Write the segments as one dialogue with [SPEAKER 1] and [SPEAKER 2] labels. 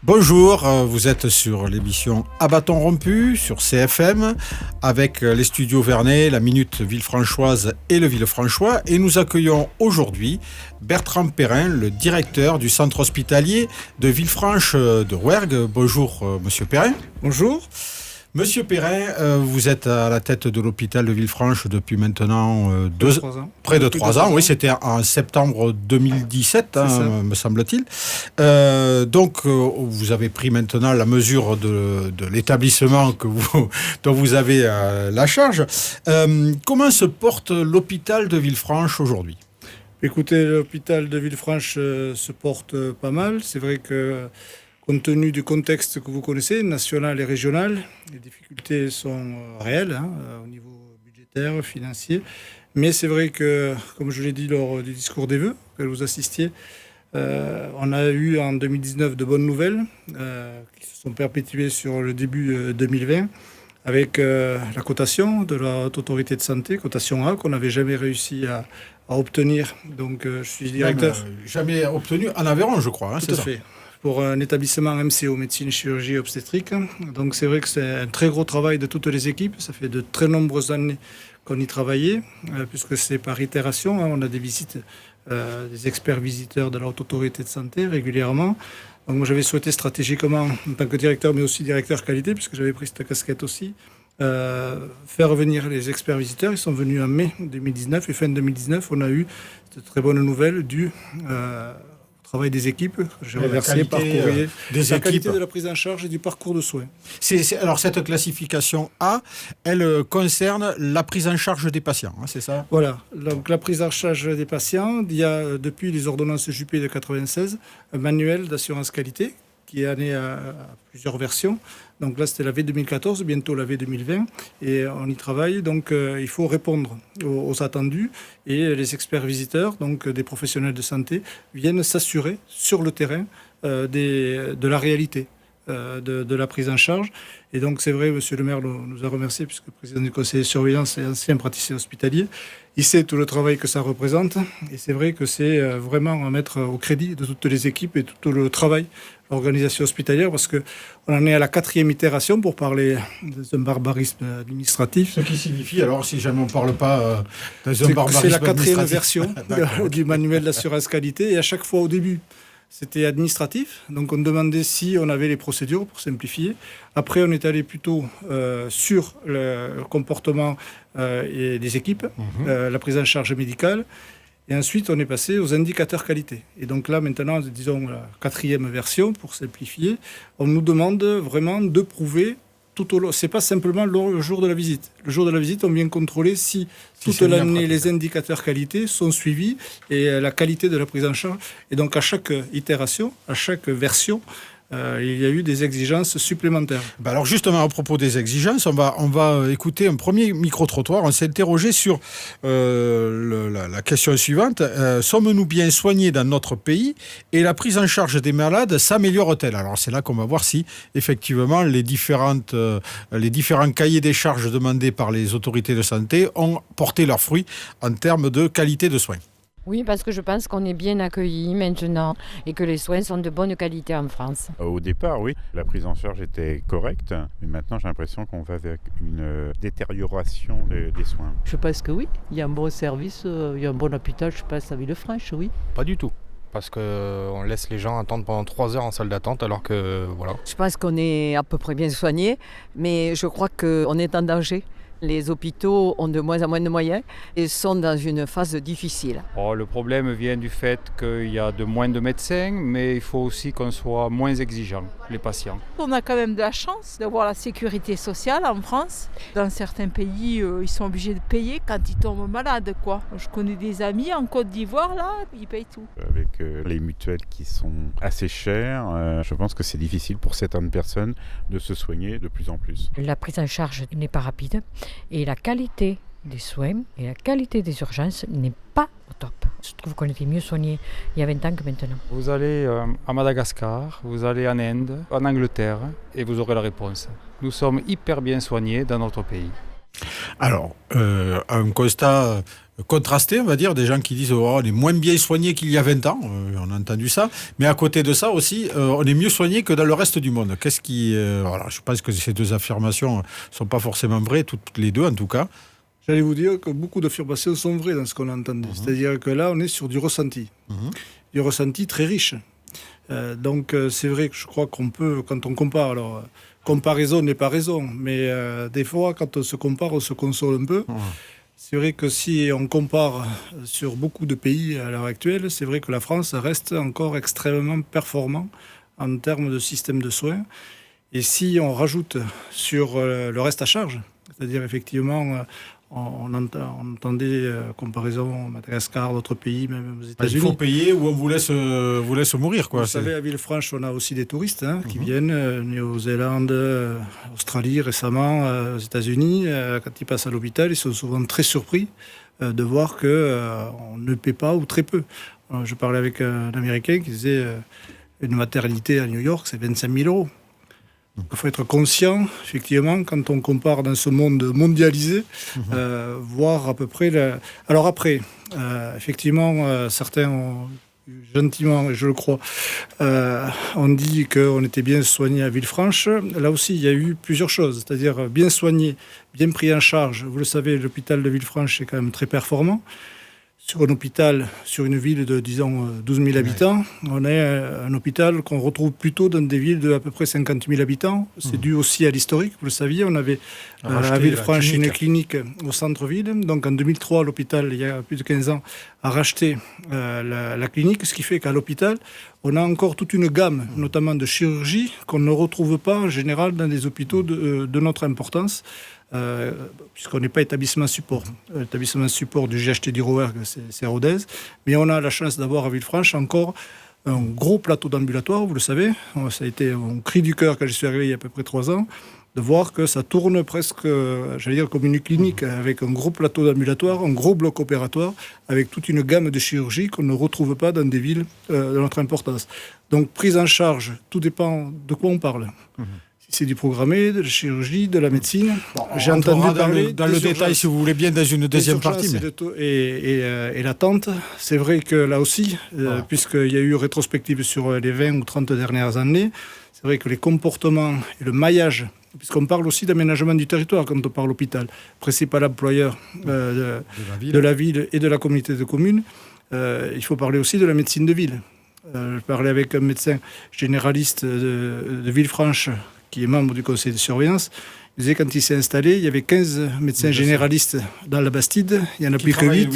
[SPEAKER 1] Bonjour, vous êtes sur l'émission À bâton rompu sur CFM avec les studios Vernet, la Minute Villefranchoise et le Villefranchois et nous accueillons aujourd'hui Bertrand Perrin, le directeur du centre hospitalier de Villefranche de Rouergue. Bonjour Monsieur Perrin.
[SPEAKER 2] Bonjour.
[SPEAKER 1] Monsieur Perrin, vous êtes à la tête de l'hôpital de Villefranche depuis maintenant près de 3 ans. Oui, c'était en septembre 2017, me semble-t-il. Donc, vous avez pris maintenant la mesure de l'établissement dont vous avez la charge. Comment se porte l'hôpital de Villefranche aujourd'hui ?
[SPEAKER 2] Écoutez, l'hôpital de Villefranche se porte pas mal. C'est vrai que compte tenu du contexte que vous connaissez, national et régional, les difficultés sont réelles au niveau budgétaire, financier. Mais c'est vrai que, comme je l'ai dit lors du discours des vœux que vous assistiez, on a eu en 2019 de bonnes nouvelles qui se sont perpétuées sur le début 2020 avec la cotation de la Haute Autorité de Santé, cotation A, qu'on n'avait jamais réussi à obtenir. Donc je suis directeur.
[SPEAKER 1] Jamais obtenu en Aveyron, je crois.
[SPEAKER 2] Tout à fait. Pour un établissement MCO, médecine, chirurgie et obstétrique. Donc c'est vrai que c'est un très gros travail de toutes les équipes. Ça fait de très nombreuses années qu'on y travaillait, puisque c'est par itération. On a des visites, des experts visiteurs de la Haute Autorité de Santé régulièrement. Donc moi j'avais souhaité stratégiquement, en tant que directeur, mais aussi directeur qualité, puisque j'avais pris cette casquette aussi, faire venir les experts visiteurs. Ils sont venus en mai 2019 et fin 2019, on a eu cette très bonne nouvelle du travail des équipes. J'ai reversé par courrier la qualité de la prise en charge et du parcours de soins.
[SPEAKER 1] Alors cette classification A, elle concerne la prise en charge des patients, c'est ça ?
[SPEAKER 2] Voilà, donc la prise en charge des patients, il y a depuis les ordonnances Juppé de 96 un manuel d'assurance qualité qui est né à plusieurs versions. Donc là, c'était la V2014, bientôt la V2020, et on y travaille. Donc, il faut répondre aux attendus, et les experts visiteurs, donc des professionnels de santé, viennent s'assurer sur le terrain de la réalité de la prise en charge. Et donc, c'est vrai, monsieur le maire nous a remercié, puisque le président du conseil de surveillance est ancien praticien hospitalier. Il sait tout le travail que ça représente, et c'est vrai que c'est vraiment à mettre au crédit de toutes les équipes et tout le travail l'organisation hospitalière, parce qu'on en est à la 4e itération pour parler d'un barbarisme administratif.
[SPEAKER 1] Ce qui signifie, alors, si jamais on ne parle pas d'un barbarisme
[SPEAKER 2] c'est la 4e
[SPEAKER 1] administratif.
[SPEAKER 2] version du manuel d'assurance qualité, et à chaque fois au début, c'était administratif, donc on demandait si on avait les procédures pour simplifier. Après, on est allé plutôt sur le comportement et des équipes, la prise en charge médicale. Et ensuite, on est passé aux indicateurs qualité. Et donc là, maintenant, disons la 4e version, pour simplifier, on nous demande vraiment de prouver tout au long. C'est pas simplement le jour de la visite. Le jour de la visite, on vient contrôler si toute l'année, les indicateurs qualité sont suivis et la qualité de la prise en charge. Et donc, à chaque itération, à chaque version, il y a eu des exigences supplémentaires.
[SPEAKER 1] Alors justement, à propos des exigences, on va écouter un premier micro-trottoir. On s'est interrogé sur la question suivante. Sommes-nous bien soignés dans notre pays et la prise en charge des malades s'améliore-t-elle ? Alors c'est là qu'on va voir si effectivement les différents cahiers des charges demandés par les autorités de santé ont porté leurs fruits en termes de qualité de soins.
[SPEAKER 3] Oui, parce que je pense qu'on est bien accueillis maintenant et que les soins sont de bonne qualité en France.
[SPEAKER 4] Au départ, oui, la prise en charge était correcte, mais maintenant j'ai l'impression qu'on va vers une détérioration des soins.
[SPEAKER 5] Je pense que oui, il y a un bon service, il y a un bon hôpital, je pense, à Villefranche, oui.
[SPEAKER 6] Pas du tout. Parce qu'on laisse les gens attendre pendant 3 heures en salle d'attente alors que voilà.
[SPEAKER 7] Je pense qu'on est à peu près bien soigné, mais je crois qu'on est en danger. Les hôpitaux ont de moins en moins de moyens et sont dans une phase difficile.
[SPEAKER 8] Le problème vient du fait qu'il y a de moins de médecins, mais il faut aussi qu'on soit moins exigeant, les patients.
[SPEAKER 9] On a quand même de la chance d'avoir la sécurité sociale en France. Dans certains pays, ils sont obligés de payer quand ils tombent malades, quoi. Je connais des amis en Côte d'Ivoire, là, ils payent tout.
[SPEAKER 4] Avec les mutuelles qui sont assez chères, je pense que c'est difficile pour certaines personnes de se soigner de plus en plus.
[SPEAKER 3] La prise en charge n'est pas rapide. Et la qualité des soins et la qualité des urgences n'est pas au top. Je trouve qu'on était mieux soignés il y a 20 ans que maintenant.
[SPEAKER 8] Vous allez à Madagascar, vous allez en Inde, en Angleterre, et vous aurez la réponse. Nous sommes hyper bien soignés dans notre pays.
[SPEAKER 1] Alors, un constat contrastée, on va dire, des gens qui disent on est moins bien soigné qu'il y a 20 ans, on a entendu ça, mais à côté de ça aussi, on est mieux soigné que dans le reste du monde. Voilà, je pense que ces deux affirmations ne sont pas forcément vraies, toutes les deux en tout cas.
[SPEAKER 2] J'allais vous dire que beaucoup d'affirmations sont vraies dans ce qu'on a entendu. C'est-à-dire que là, on est sur du ressenti. Du ressenti très riche. Donc, c'est vrai que je crois qu'on peut, quand on compare, alors, comparaison n'est pas raison, mais des fois, quand on se compare, on se console un peu. C'est vrai que si on compare sur beaucoup de pays à l'heure actuelle, c'est vrai que la France reste encore extrêmement performant en termes de système de soins. Et si on rajoute sur le reste à charge, c'est-à-dire effectivement... On entendait comparaison Madagascar, d'autres pays, même aux États-Unis.
[SPEAKER 1] Il faut payer ou on vous laisse mourir, quoi.
[SPEAKER 2] Vous savez, à Villefranche, on a aussi des touristes qui viennent, Nouvelle-Zélande, Australie récemment, aux États-Unis. Quand ils passent à l'hôpital, ils sont souvent très surpris de voir qu'on ne paie pas ou très peu. Je parlais avec un Américain qui disait une maternité à New York, c'est 25 000 €. Il faut être conscient, effectivement, quand on compare dans ce monde mondialisé, voir à peu près... Alors après, effectivement, certains ont gentiment, et je le crois, on dit qu'on était bien soigné à Villefranche. Là aussi, il y a eu plusieurs choses, c'est-à-dire bien soigné, bien pris en charge. Vous le savez, l'hôpital de Villefranche est quand même très performant. Sur un hôpital, sur une ville de, disons, 12 000 habitants, on a un hôpital qu'on retrouve plutôt dans des villes de à peu près 50 000 habitants. C'est dû aussi à l'historique, vous le saviez. On avait à Villefranche une clinique au centre-ville. Donc en 2003, l'hôpital, il y a plus de 15 ans, a racheté la clinique, ce qui fait qu'à l'hôpital, on a encore toute une gamme, notamment de chirurgie, qu'on ne retrouve pas en général dans les hôpitaux de notre importance. Puisqu'on n'est pas établissement support. L'établissement support du GHT du Rouergue, c'est Rodez. Mais on a la chance d'avoir à Villefranche encore un gros plateau d'ambulatoire, vous le savez. Ça a été un cri du cœur quand je suis arrivé il y a à peu près 3 ans, de voir que ça tourne presque, j'allais dire, comme une clinique, avec un gros plateau d'ambulatoire, un gros bloc opératoire, avec toute une gamme de chirurgie qu'on ne retrouve pas dans des villes de notre importance. Donc, prise en charge, tout dépend de quoi on parle. C'est du programmé, de la chirurgie, de la médecine.
[SPEAKER 1] Bon,
[SPEAKER 2] j'ai entendu parler
[SPEAKER 1] dans le détail, si vous voulez bien, dans une deuxième partie.
[SPEAKER 2] Et l'attente, c'est vrai que là aussi, puisqu'il y a eu rétrospective sur les 20 ou 30 dernières années, c'est vrai que les comportements et le maillage, puisqu'on parle aussi d'aménagement du territoire quand on parle hôpital, principal employeur de la ville et de la communauté de communes, il faut parler aussi de la médecine de ville. Je parlais avec un médecin généraliste de Villefranche, qui est membre du conseil de surveillance. Il disait quand il s'est installé, il y avait 15 médecins généralistes dans la Bastide. Il n'y en a plus que 8.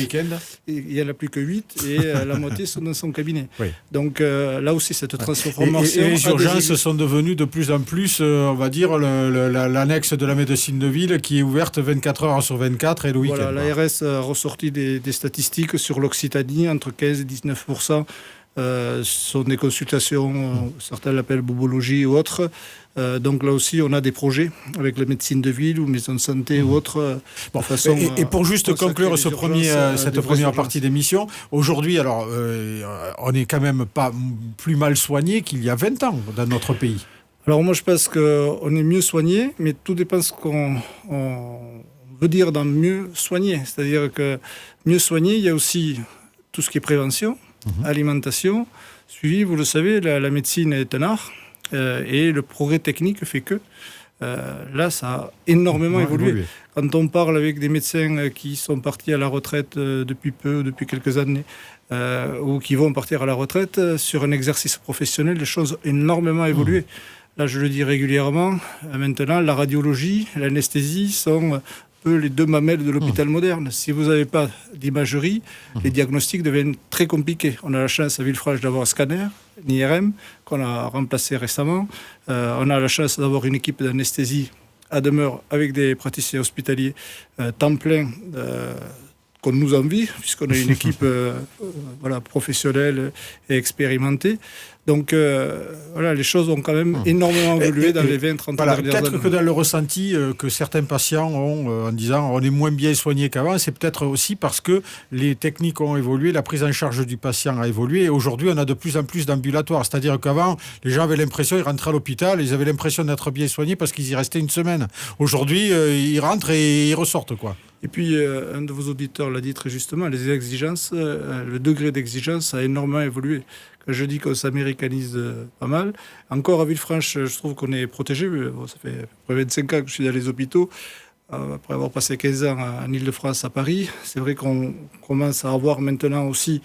[SPEAKER 2] Il n'y en a plus que 8 et la moitié sont dans son cabinet. Oui. Donc là aussi, cette transformation...
[SPEAKER 1] Et les urgences sont devenues de plus en plus, on va dire, l'annexe de la médecine de ville qui est ouverte 24 heures sur 24 et le week-end.
[SPEAKER 2] Voilà, l'ARS a ressorti des statistiques sur l'Occitanie, entre 15 et 19%. Sont des consultations, certains l'appellent bobologie ou autres. Donc là aussi, on a des projets avec la médecine de ville ou maison de santé ou autres.
[SPEAKER 1] Et pour juste conclure cette première partie d'émission, aujourd'hui, alors, on n'est quand même pas plus mal soigné qu'il y a 20 ans dans notre pays.
[SPEAKER 2] Alors moi, je pense qu'on est mieux soigné, mais tout dépend de ce qu'on veut dire dans mieux soigné. C'est-à-dire que mieux soigné, il y a aussi tout ce qui est prévention, alimentation, suivi. Vous le savez, la médecine est un art et le progrès technique fait que là, ça a énormément évolué. Quand on parle avec des médecins qui sont partis à la retraite depuis quelques années, ou qui vont partir à la retraite, sur un exercice professionnel, les choses ont énormément évolué. Là, je le dis régulièrement, maintenant, la radiologie, l'anesthésie sont les deux mamelles de l'hôpital moderne. Si vous n'avez pas d'imagerie, les diagnostics deviennent très compliqués. On a la chance à Villefranche d'avoir un scanner, un IRM, qu'on a remplacé récemment. On a la chance d'avoir une équipe d'anesthésie à demeure avec des praticiens hospitaliers temps plein qu'on nous envie, puisqu'on a une équipe professionnelle et expérimentée. Donc, les choses ont quand même énormément évolué dans les 20-30 dernières années.
[SPEAKER 1] Peut-être que dans le ressenti que certains patients ont en disant on est moins bien soigné qu'avant, c'est peut-être aussi parce que les techniques ont évolué, la prise en charge du patient a évolué et aujourd'hui on a de plus en plus d'ambulatoires. C'est-à-dire qu'avant, les gens avaient l'impression, ils rentraient à l'hôpital, ils avaient l'impression d'être bien soignés parce qu'ils y restaient une semaine. Aujourd'hui, ils rentrent et ils ressortent, quoi.
[SPEAKER 2] Et puis, un de vos auditeurs l'a dit très justement, les exigences, le degré d'exigence a énormément évolué. Quand je dis qu'on s'américanise pas mal, encore à Villefranche, je trouve qu'on est protégé. Bon, ça fait à peu près 25 ans que je suis dans les hôpitaux. Après avoir passé 15 ans en Ile-de-France, à Paris, c'est vrai qu'on commence à avoir maintenant aussi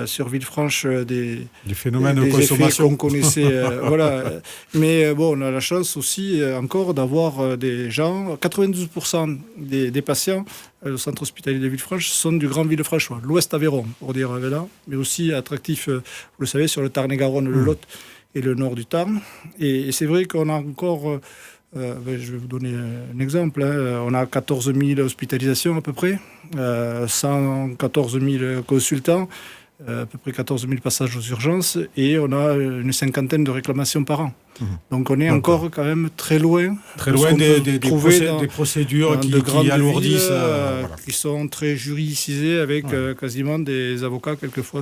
[SPEAKER 2] sur Villefranche des
[SPEAKER 1] phénomènes de
[SPEAKER 2] effets
[SPEAKER 1] consommation
[SPEAKER 2] qu'on connaissait. Voilà. Mais bon, on a la chance aussi encore d'avoir des gens, 92% des patients au centre hospitalier de Villefranche sont du Grand Villefranchois, l'Ouest Aveyron, pour dire là, mais aussi attractif, vous le savez, sur le Tarn-et-Garonne, le Lot et le nord du Tarn. Et c'est vrai qu'on a encore... je vais vous donner un exemple. On a 14 000 hospitalisations à peu près, 114 000 consultants, à peu près 14 000 passages aux urgences et on a une cinquantaine de réclamations par an. Donc on est encore quand même très loin
[SPEAKER 1] des procédures qui alourdissent,
[SPEAKER 2] qui sont très juridicisées avec quasiment des avocats quelquefois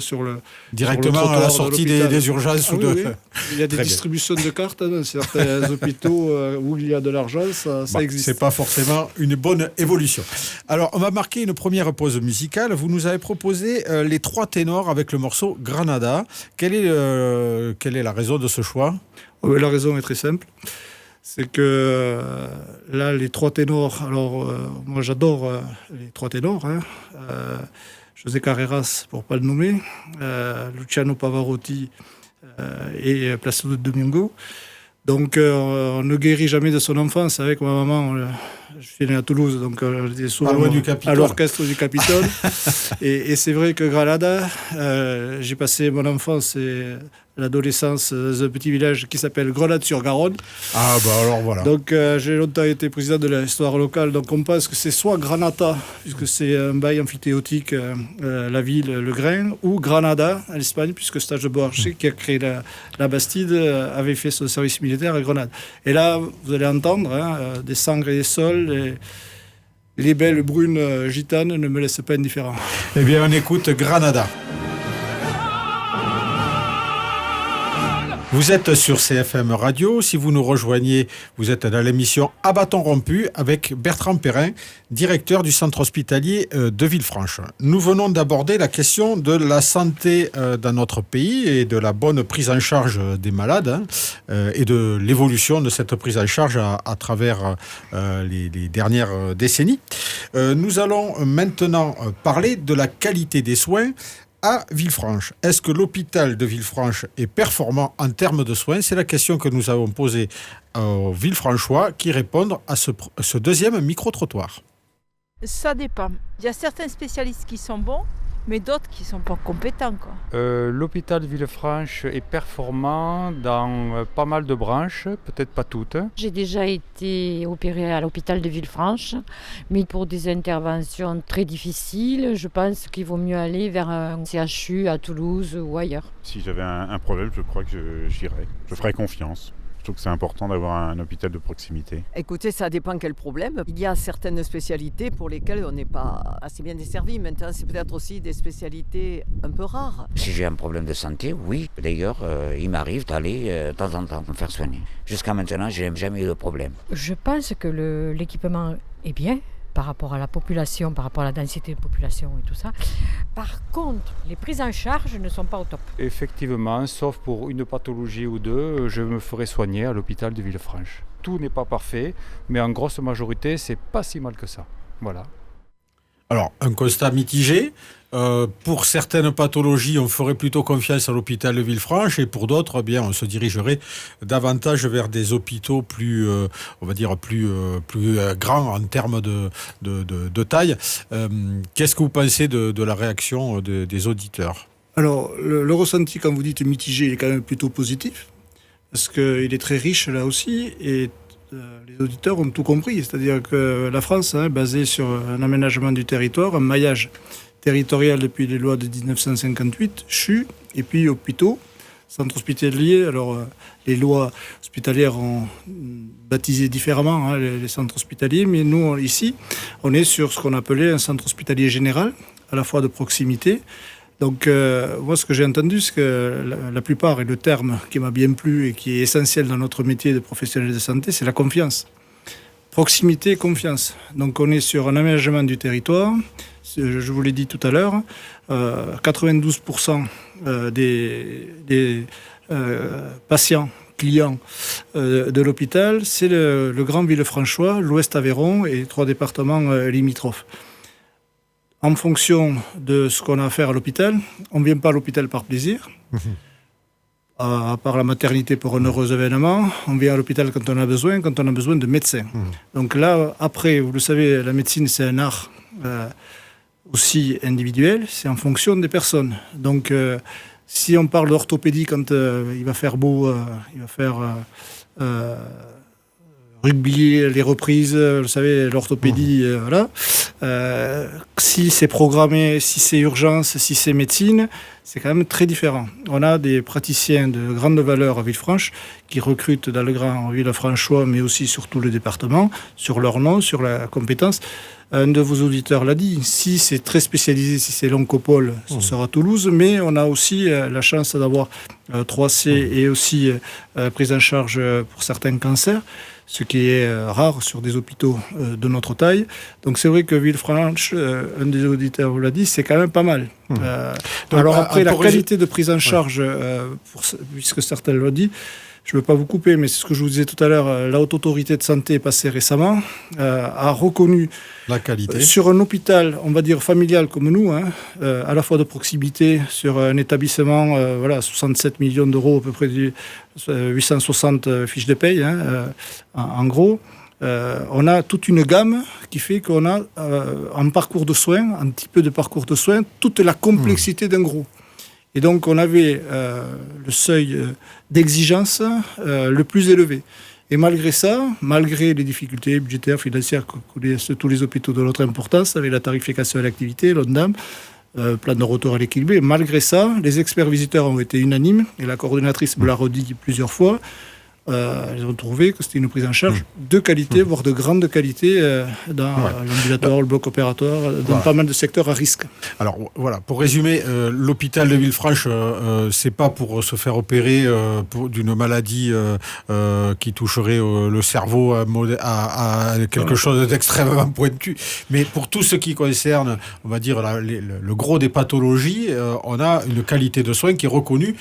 [SPEAKER 1] directement à la sortie des urgences.
[SPEAKER 2] Oui. Il y a des distributions de cartes dans certains hôpitaux où il y a de l'argent, ça existe.
[SPEAKER 1] C'est pas forcément une bonne évolution. Alors on va marquer une première pause musicale. Vous nous avez proposé les trois ténors avec le morceau Granada. Quelle est la raison de ce choix ?
[SPEAKER 2] La raison est très simple. C'est que là, les trois ténors, alors moi j'adore les trois ténors, José Carreras, pour ne pas le nommer, Luciano Pavarotti et Plácido Domingo. Donc on ne guérit jamais de son enfance. Avec ma maman, je suis né à Toulouse, donc j'étais souvent à l'orchestre du Capitole. et c'est vrai que Granada, j'ai passé mon enfance et l'adolescence dans un petit village qui s'appelle Grenade-sur-Garonne.
[SPEAKER 1] Ah bah alors voilà.
[SPEAKER 2] Donc j'ai longtemps été président de l'histoire locale, donc on pense que c'est soit Granata, puisque c'est un bail amphithéotique, la ville, le grain, ou Granada, en Espagne, puisque Eustache de Beaumarchais, qui a créé la Bastide, avait fait son service militaire à Grenade. Et là, vous allez entendre des sangres et des sols, les belles brunes gitanes ne me laissent pas indifférent.
[SPEAKER 1] Eh bien, on écoute Granada. Vous êtes sur CFM Radio. Si vous nous rejoignez, vous êtes dans l'émission À bâton rompu avec Bertrand Perrin, directeur du centre hospitalier de Villefranche. Nous venons d'aborder la question de la santé dans notre pays et de la bonne prise en charge des malades et de l'évolution de cette prise en charge à travers les dernières décennies. Nous allons maintenant parler de la qualité des soins à Villefranche. Est-ce que l'hôpital de Villefranche est performant en termes de soins ? C'est la question que nous avons posée aux Villefranchois qui répondent à ce deuxième micro-trottoir.
[SPEAKER 9] Ça dépend. Il y a certains spécialistes qui sont bons, mais d'autres qui ne sont pas compétents, quoi.
[SPEAKER 8] L'hôpital de Villefranche est performant dans pas mal de branches, peut-être pas toutes.
[SPEAKER 3] J'ai déjà été opérée à l'hôpital de Villefranche, mais pour des interventions très difficiles, je pense qu'il vaut mieux aller vers un CHU à Toulouse ou ailleurs.
[SPEAKER 4] Si j'avais un problème, je crois que j'irais. Je ferais confiance. Je trouve que c'est important d'avoir un hôpital de proximité.
[SPEAKER 7] Écoutez, ça dépend quel problème. Il y a certaines spécialités pour lesquelles on n'est pas assez bien desservi. Maintenant, c'est peut-être aussi des spécialités un peu rares.
[SPEAKER 10] Si j'ai un problème de santé, oui. D'ailleurs, il m'arrive d'aller de temps en temps me faire soigner. Jusqu'à maintenant, je n'ai jamais eu de problème.
[SPEAKER 3] Je pense que l'équipement est bien par rapport à la population, par rapport à la densité de population et tout ça. Par contre, les prises en charge ne sont pas au top.
[SPEAKER 8] Effectivement, sauf pour une pathologie ou deux, je me ferai soigner à l'hôpital de Villefranche. Tout n'est pas parfait, mais en grosse majorité, c'est pas si mal que ça. Voilà.
[SPEAKER 1] Alors, un constat mitigé. Pour certaines pathologies, on ferait plutôt confiance à l'hôpital de Villefranche et pour d'autres, eh bien, on se dirigerait davantage vers des hôpitaux plus, on va dire, plus grands en termes de taille. Qu'est-ce que vous pensez de la réaction des auditeurs ?
[SPEAKER 2] Alors, le ressenti, quand vous dites mitigé, il est quand même plutôt positif, parce qu'il est très riche là aussi, et les auditeurs ont tout compris. C'est-à-dire que la France est basée sur un aménagement du territoire, un maillage territorial depuis les lois de 1958, CHU, et puis hôpitaux, centres hospitaliers. Alors, les lois hospitalières ont baptisé différemment les centres hospitaliers, mais nous, ici, on est sur ce qu'on appelait un centre hospitalier général, à la fois de proximité. Donc, moi, ce que j'ai entendu, c'est que la plupart, et le terme qui m'a bien plu et qui est essentiel dans notre métier de professionnel de santé, c'est la confiance. Proximité et confiance. Donc on est sur un aménagement du territoire. Je vous l'ai dit tout à l'heure, 92% des patients, clients de l'hôpital, c'est le Grand Villefranchois, l'Ouest Aveyron et 3 départements limitrophes. En fonction de ce qu'on a à faire à l'hôpital, on ne vient pas à l'hôpital par plaisir. À part la maternité pour un heureux événement, on vient à l'hôpital quand on a besoin de médecins. Donc là, après, vous le savez, la médecine, c'est un art aussi individuel, c'est en fonction des personnes. Donc, si on parle d'orthopédie quand il va faire beau, il va faire rugby, les reprises, vous savez, l'orthopédie, voilà. Si c'est programmé, si c'est urgence, si c'est médecine, c'est quand même très différent. On a des praticiens de grande valeur à Villefranche qui recrutent dans le Grand Villefranchois, mais aussi sur tout le département, sur leur nom, sur la compétence. Un de vos auditeurs l'a dit, si c'est très spécialisé, si c'est l'oncopole, ce sera Toulouse, mais on a aussi la chance d'avoir 3C et aussi prise en charge pour certains cancers, ce qui est rare sur des hôpitaux de notre taille. Donc c'est vrai que Villefranche, un des auditeurs l'a dit, c'est quand même pas mal. Alors après, la qualité de prise en charge, puisque certains l'ont dit, je ne veux pas vous couper, mais c'est ce que je vous disais tout à l'heure, la Haute Autorité de Santé, passée récemment, a reconnu
[SPEAKER 1] la qualité.
[SPEAKER 2] Sur un hôpital, on va dire familial comme nous, à la fois de proximité, sur un établissement, 67 millions d'euros, à peu près 860 fiches de paye, en gros. On a toute une gamme qui fait qu'on a un parcours de soins, un petit peu de parcours de soins, toute la complexité d'un groupe. Et donc, on avait le seuil d'exigence le plus élevé. Et malgré ça, malgré les difficultés budgétaires, financières que connaissent tous les hôpitaux de notre importance, avec la tarification à l'activité, l'ONDAM, plan de retour à l'équilibre, malgré ça, les experts visiteurs ont été unanimes, et la coordonnatrice me l'a redit plusieurs fois, ils ont trouvé que c'était une prise en charge de qualité, voire de grande qualité dans l'ambulatoire, le bloc opératoire, dans pas mal de secteurs à risque.
[SPEAKER 1] Alors voilà, pour résumer, l'hôpital de Villefranche, c'est pas pour se faire opérer d'une maladie qui toucherait le cerveau à quelque chose d'extrêmement pointu, mais pour tout ce qui concerne, on va dire, le gros des pathologies, on a une qualité de soins qui est reconnue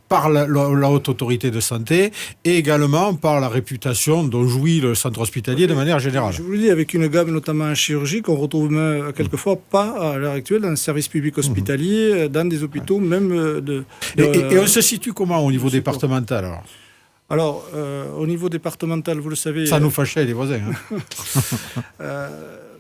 [SPEAKER 1] par la Haute Autorité de Santé, et également par la réputation dont jouit le centre hospitalier de manière générale.
[SPEAKER 2] Je vous le dis, avec une gamme notamment en chirurgie qu'on retrouve même quelquefois pas à l'heure actuelle dans le service public hospitalier, dans des hôpitaux même
[SPEAKER 1] Et on se situe comment au niveau départemental
[SPEAKER 2] alors au niveau départemental, vous le savez...
[SPEAKER 1] Ça nous fâchait les voisins.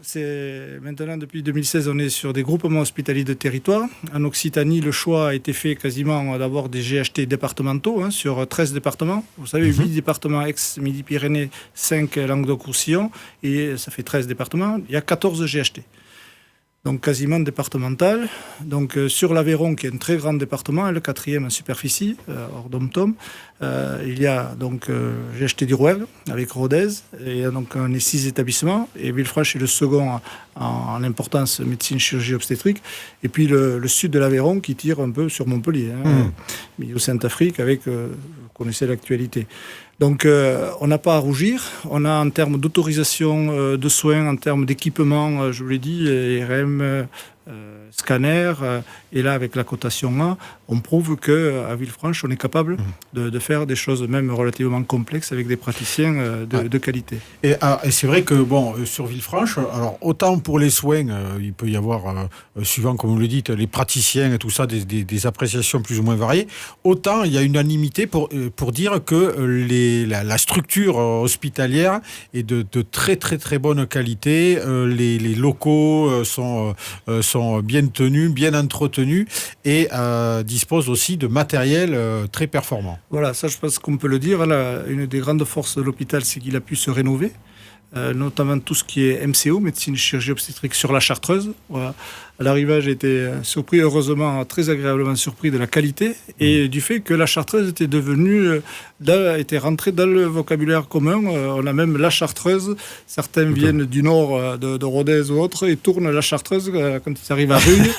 [SPEAKER 2] C'est maintenant, depuis 2016, on est sur des groupements hospitaliers de territoire. En Occitanie, le choix a été fait quasiment d'avoir des GHT départementaux sur 13 départements. Vous savez, 8 départements ex-Midi-Pyrénées, 5 Languedoc-Roussillon, et ça fait 13 départements. Il y a 14 GHT. Donc quasiment départemental. Donc sur l'Aveyron, qui est un très grand département, le 4e en superficie, hors dom-tom, il y a donc GHT du Rouergue avec Rodez, et donc on est 6 établissements, et Villefranche est le second en importance médecine, chirurgie, obstétrique, et puis le sud de l'Aveyron qui tire un peu sur Montpellier, milieu Saint-Afrique, avec, vous connaissez l'actualité. Donc, on n'a pas à rougir. On a en termes d'autorisation de soins, en termes d'équipement, je vous l'ai dit, IRM, scanner, et là, avec la cotation A, on prouve qu'à Villefranche, on est capable de faire des choses même relativement complexes avec des praticiens de qualité.
[SPEAKER 1] Et c'est vrai que, sur Villefranche, alors autant pour les soins, il peut y avoir, suivant, comme vous le dites, les praticiens et tout ça, des appréciations plus ou moins variées, autant il y a unanimité pour dire que la structure hospitalière est de très très très bonne qualité, les locaux sont bien tenus, bien entretenus, et dispose aussi de matériel très performant.
[SPEAKER 2] Voilà, ça je pense qu'on peut le dire. Là, une des grandes forces de l'hôpital, c'est qu'il a pu se rénover, notamment tout ce qui est MCO, médecine, chirurgie obstétrique, sur la Chartreuse. Voilà. À l'arrivée, j'ai été surpris, heureusement, très agréablement surpris de la qualité et du fait que la Chartreuse était devenue, était rentrée dans le vocabulaire commun. On a même la Chartreuse. Certains viennent du nord, de Rodez ou autre, et tournent la Chartreuse quand ils arrivent à Rugne.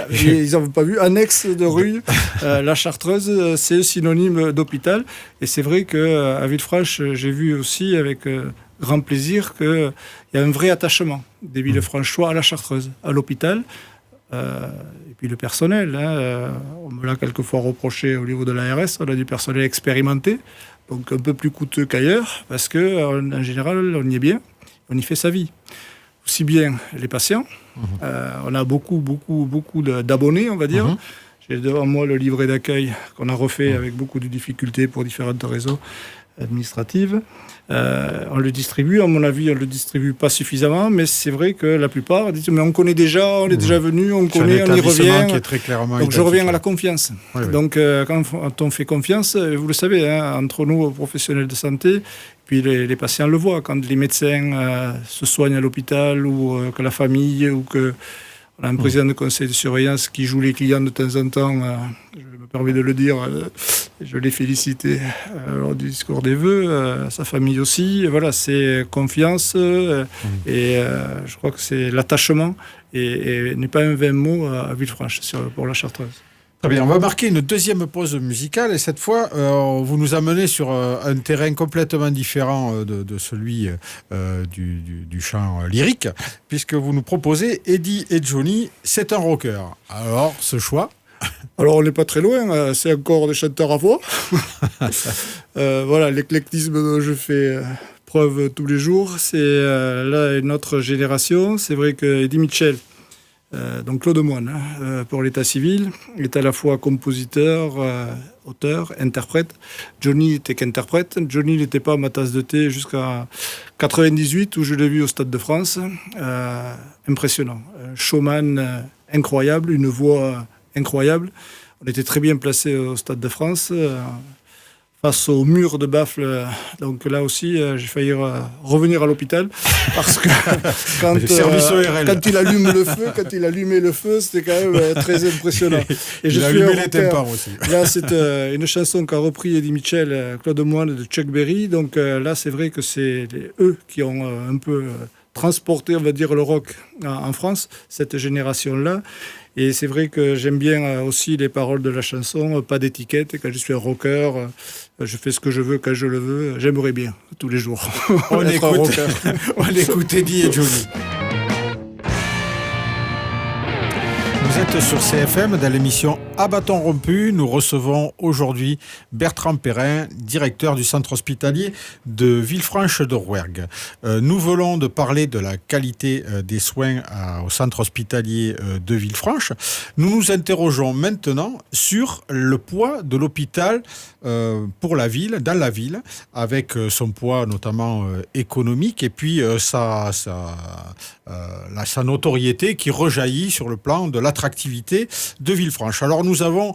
[SPEAKER 2] Ils n'en ont pas vu. Annexe de Rugne. La Chartreuse, c'est synonyme d'hôpital. Et c'est vrai qu'à Villefranche, j'ai vu aussi avec grand plaisir qu'il y a un vrai attachement des Villefranchois à la Chartreuse, à l'hôpital. Et puis le personnel, on me l'a quelquefois reproché au niveau de l'ARS, on a du personnel expérimenté, donc un peu plus coûteux qu'ailleurs, parce qu'en général, on y est bien, on y fait sa vie. Aussi bien les patients, on a beaucoup d'abonnés, on va dire. J'ai devant moi le livret d'accueil qu'on a refait avec beaucoup de difficultés pour différentes raisons administratives. On le distribue, à mon avis, on ne le distribue pas suffisamment, mais c'est vrai que la plupart disent mais on connaît déjà, on est déjà venu, on connaît, on y revient.
[SPEAKER 1] Qui est très clairement
[SPEAKER 2] donc je reviens à la confiance.
[SPEAKER 1] Oui.
[SPEAKER 2] Donc quand on fait confiance, vous le savez, entre nous, professionnels de santé, puis les patients le voient, quand les médecins se soignent à l'hôpital ou que la famille ou que on a un président de conseil de surveillance qui joue les clients de temps en temps, je me permets de le dire, je l'ai félicité lors du discours des vœux, sa famille aussi. Et voilà, c'est confiance et je crois que c'est l'attachement et n'est pas un vain mot à Villefranche pour la Chartreuse.
[SPEAKER 1] Très bien, on va marquer une deuxième pause musicale et cette fois, vous nous amenez sur un terrain complètement différent de celui du chant lyrique, puisque vous nous proposez Eddie et Johnny, c'est un rocker. Alors, ce choix ?
[SPEAKER 2] Alors, on n'est pas très loin, c'est encore des chanteurs à voix. Voilà, l'éclectisme dont je fais preuve tous les jours, c'est là une autre génération. C'est vrai que Eddie Mitchell, donc Claude Moine, pour l'état civil, est à la fois compositeur, auteur, interprète. Johnny était qu'interprète. Johnny n'était pas ma tasse de thé jusqu'à 98 où je l'ai vu au Stade de France. Impressionnant. Un showman incroyable, une voix incroyable. On était très bien placé au Stade de France. Face au mur de baffle, donc là aussi, j'ai failli revenir à l'hôpital parce que quand il allume le feu, quand il allumait le feu, c'était quand même très impressionnant. Et
[SPEAKER 1] il a allumé les tympans aussi.
[SPEAKER 2] Là, c'est une chanson qu'a repris Eddie Mitchell, Claude Moine de Chuck Berry. Donc là, c'est vrai que c'est eux qui ont un peu transporté, on va dire, le rock en France, cette génération-là. Et c'est vrai que j'aime bien aussi les paroles de la chanson, pas d'étiquette. Quand je suis un rocker, je fais ce que je veux quand je le veux. J'aimerais bien, tous les jours, être un rocker.
[SPEAKER 1] On écoute Eddie et Johnny. Vous êtes sur CFM dans l'émission À bâton rompu. Nous recevons aujourd'hui Bertrand Perrin, directeur du centre hospitalier de Villefranche de Rouergue. Nous venons de parler de la qualité des soins au centre hospitalier de Villefranche. Nous nous interrogeons maintenant sur le poids de l'hôpital pour la ville, dans la ville, avec son poids notamment économique et puis sa notoriété qui rejaillit sur le plan de l'attractivité de Villefranche. Alors nous avons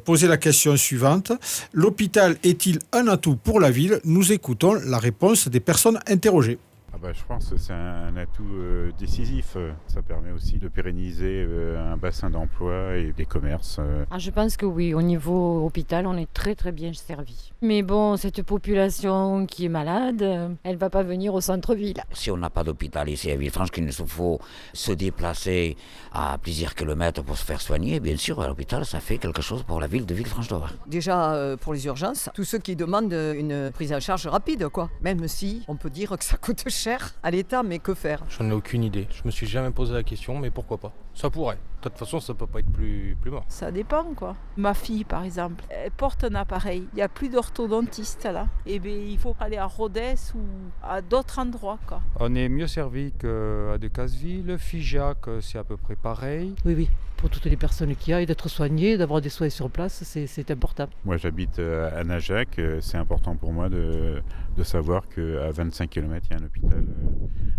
[SPEAKER 1] posé la question suivante. L'hôpital est-il un atout pour la ville ? Nous écoutons la réponse des personnes interrogées.
[SPEAKER 4] Je pense que c'est un atout décisif. Ça permet aussi de pérenniser un bassin d'emploi et des commerces.
[SPEAKER 3] Je pense que oui, au niveau hôpital, on est très très bien servi. Mais bon, cette population qui est malade, elle ne va pas venir au centre-ville.
[SPEAKER 10] Si on n'a pas d'hôpital ici à Villefranche, qu'il nous faut se déplacer à plusieurs kilomètres pour se faire soigner, bien sûr, à l'hôpital, ça fait quelque chose pour la ville de Villefranche-d'Auvergne.
[SPEAKER 7] Déjà, pour les urgences, tous ceux qui demandent une prise en charge rapide, quoi. Même si on peut dire que ça coûte cher à l'État, mais que faire ?
[SPEAKER 6] J'en ai aucune idée. Je me suis jamais posé la question, mais pourquoi pas ? Ça pourrait. De toute façon, ça peut pas être plus mort.
[SPEAKER 9] Ça dépend, quoi. Ma fille, par exemple, elle porte un appareil. Il n'y a plus d'orthodontiste, là. Et bien, il faut aller à Rodez ou à d'autres endroits, quoi.
[SPEAKER 8] On est mieux servi qu'à Decazeville. Figeac, c'est à peu près pareil.
[SPEAKER 5] Oui. Pour toutes les personnes qui aillent, d'être soignées, d'avoir des soins sur place, c'est important.
[SPEAKER 4] Moi, j'habite à Najac. C'est important pour moi de savoir qu'à 25 km, il y a un hôpital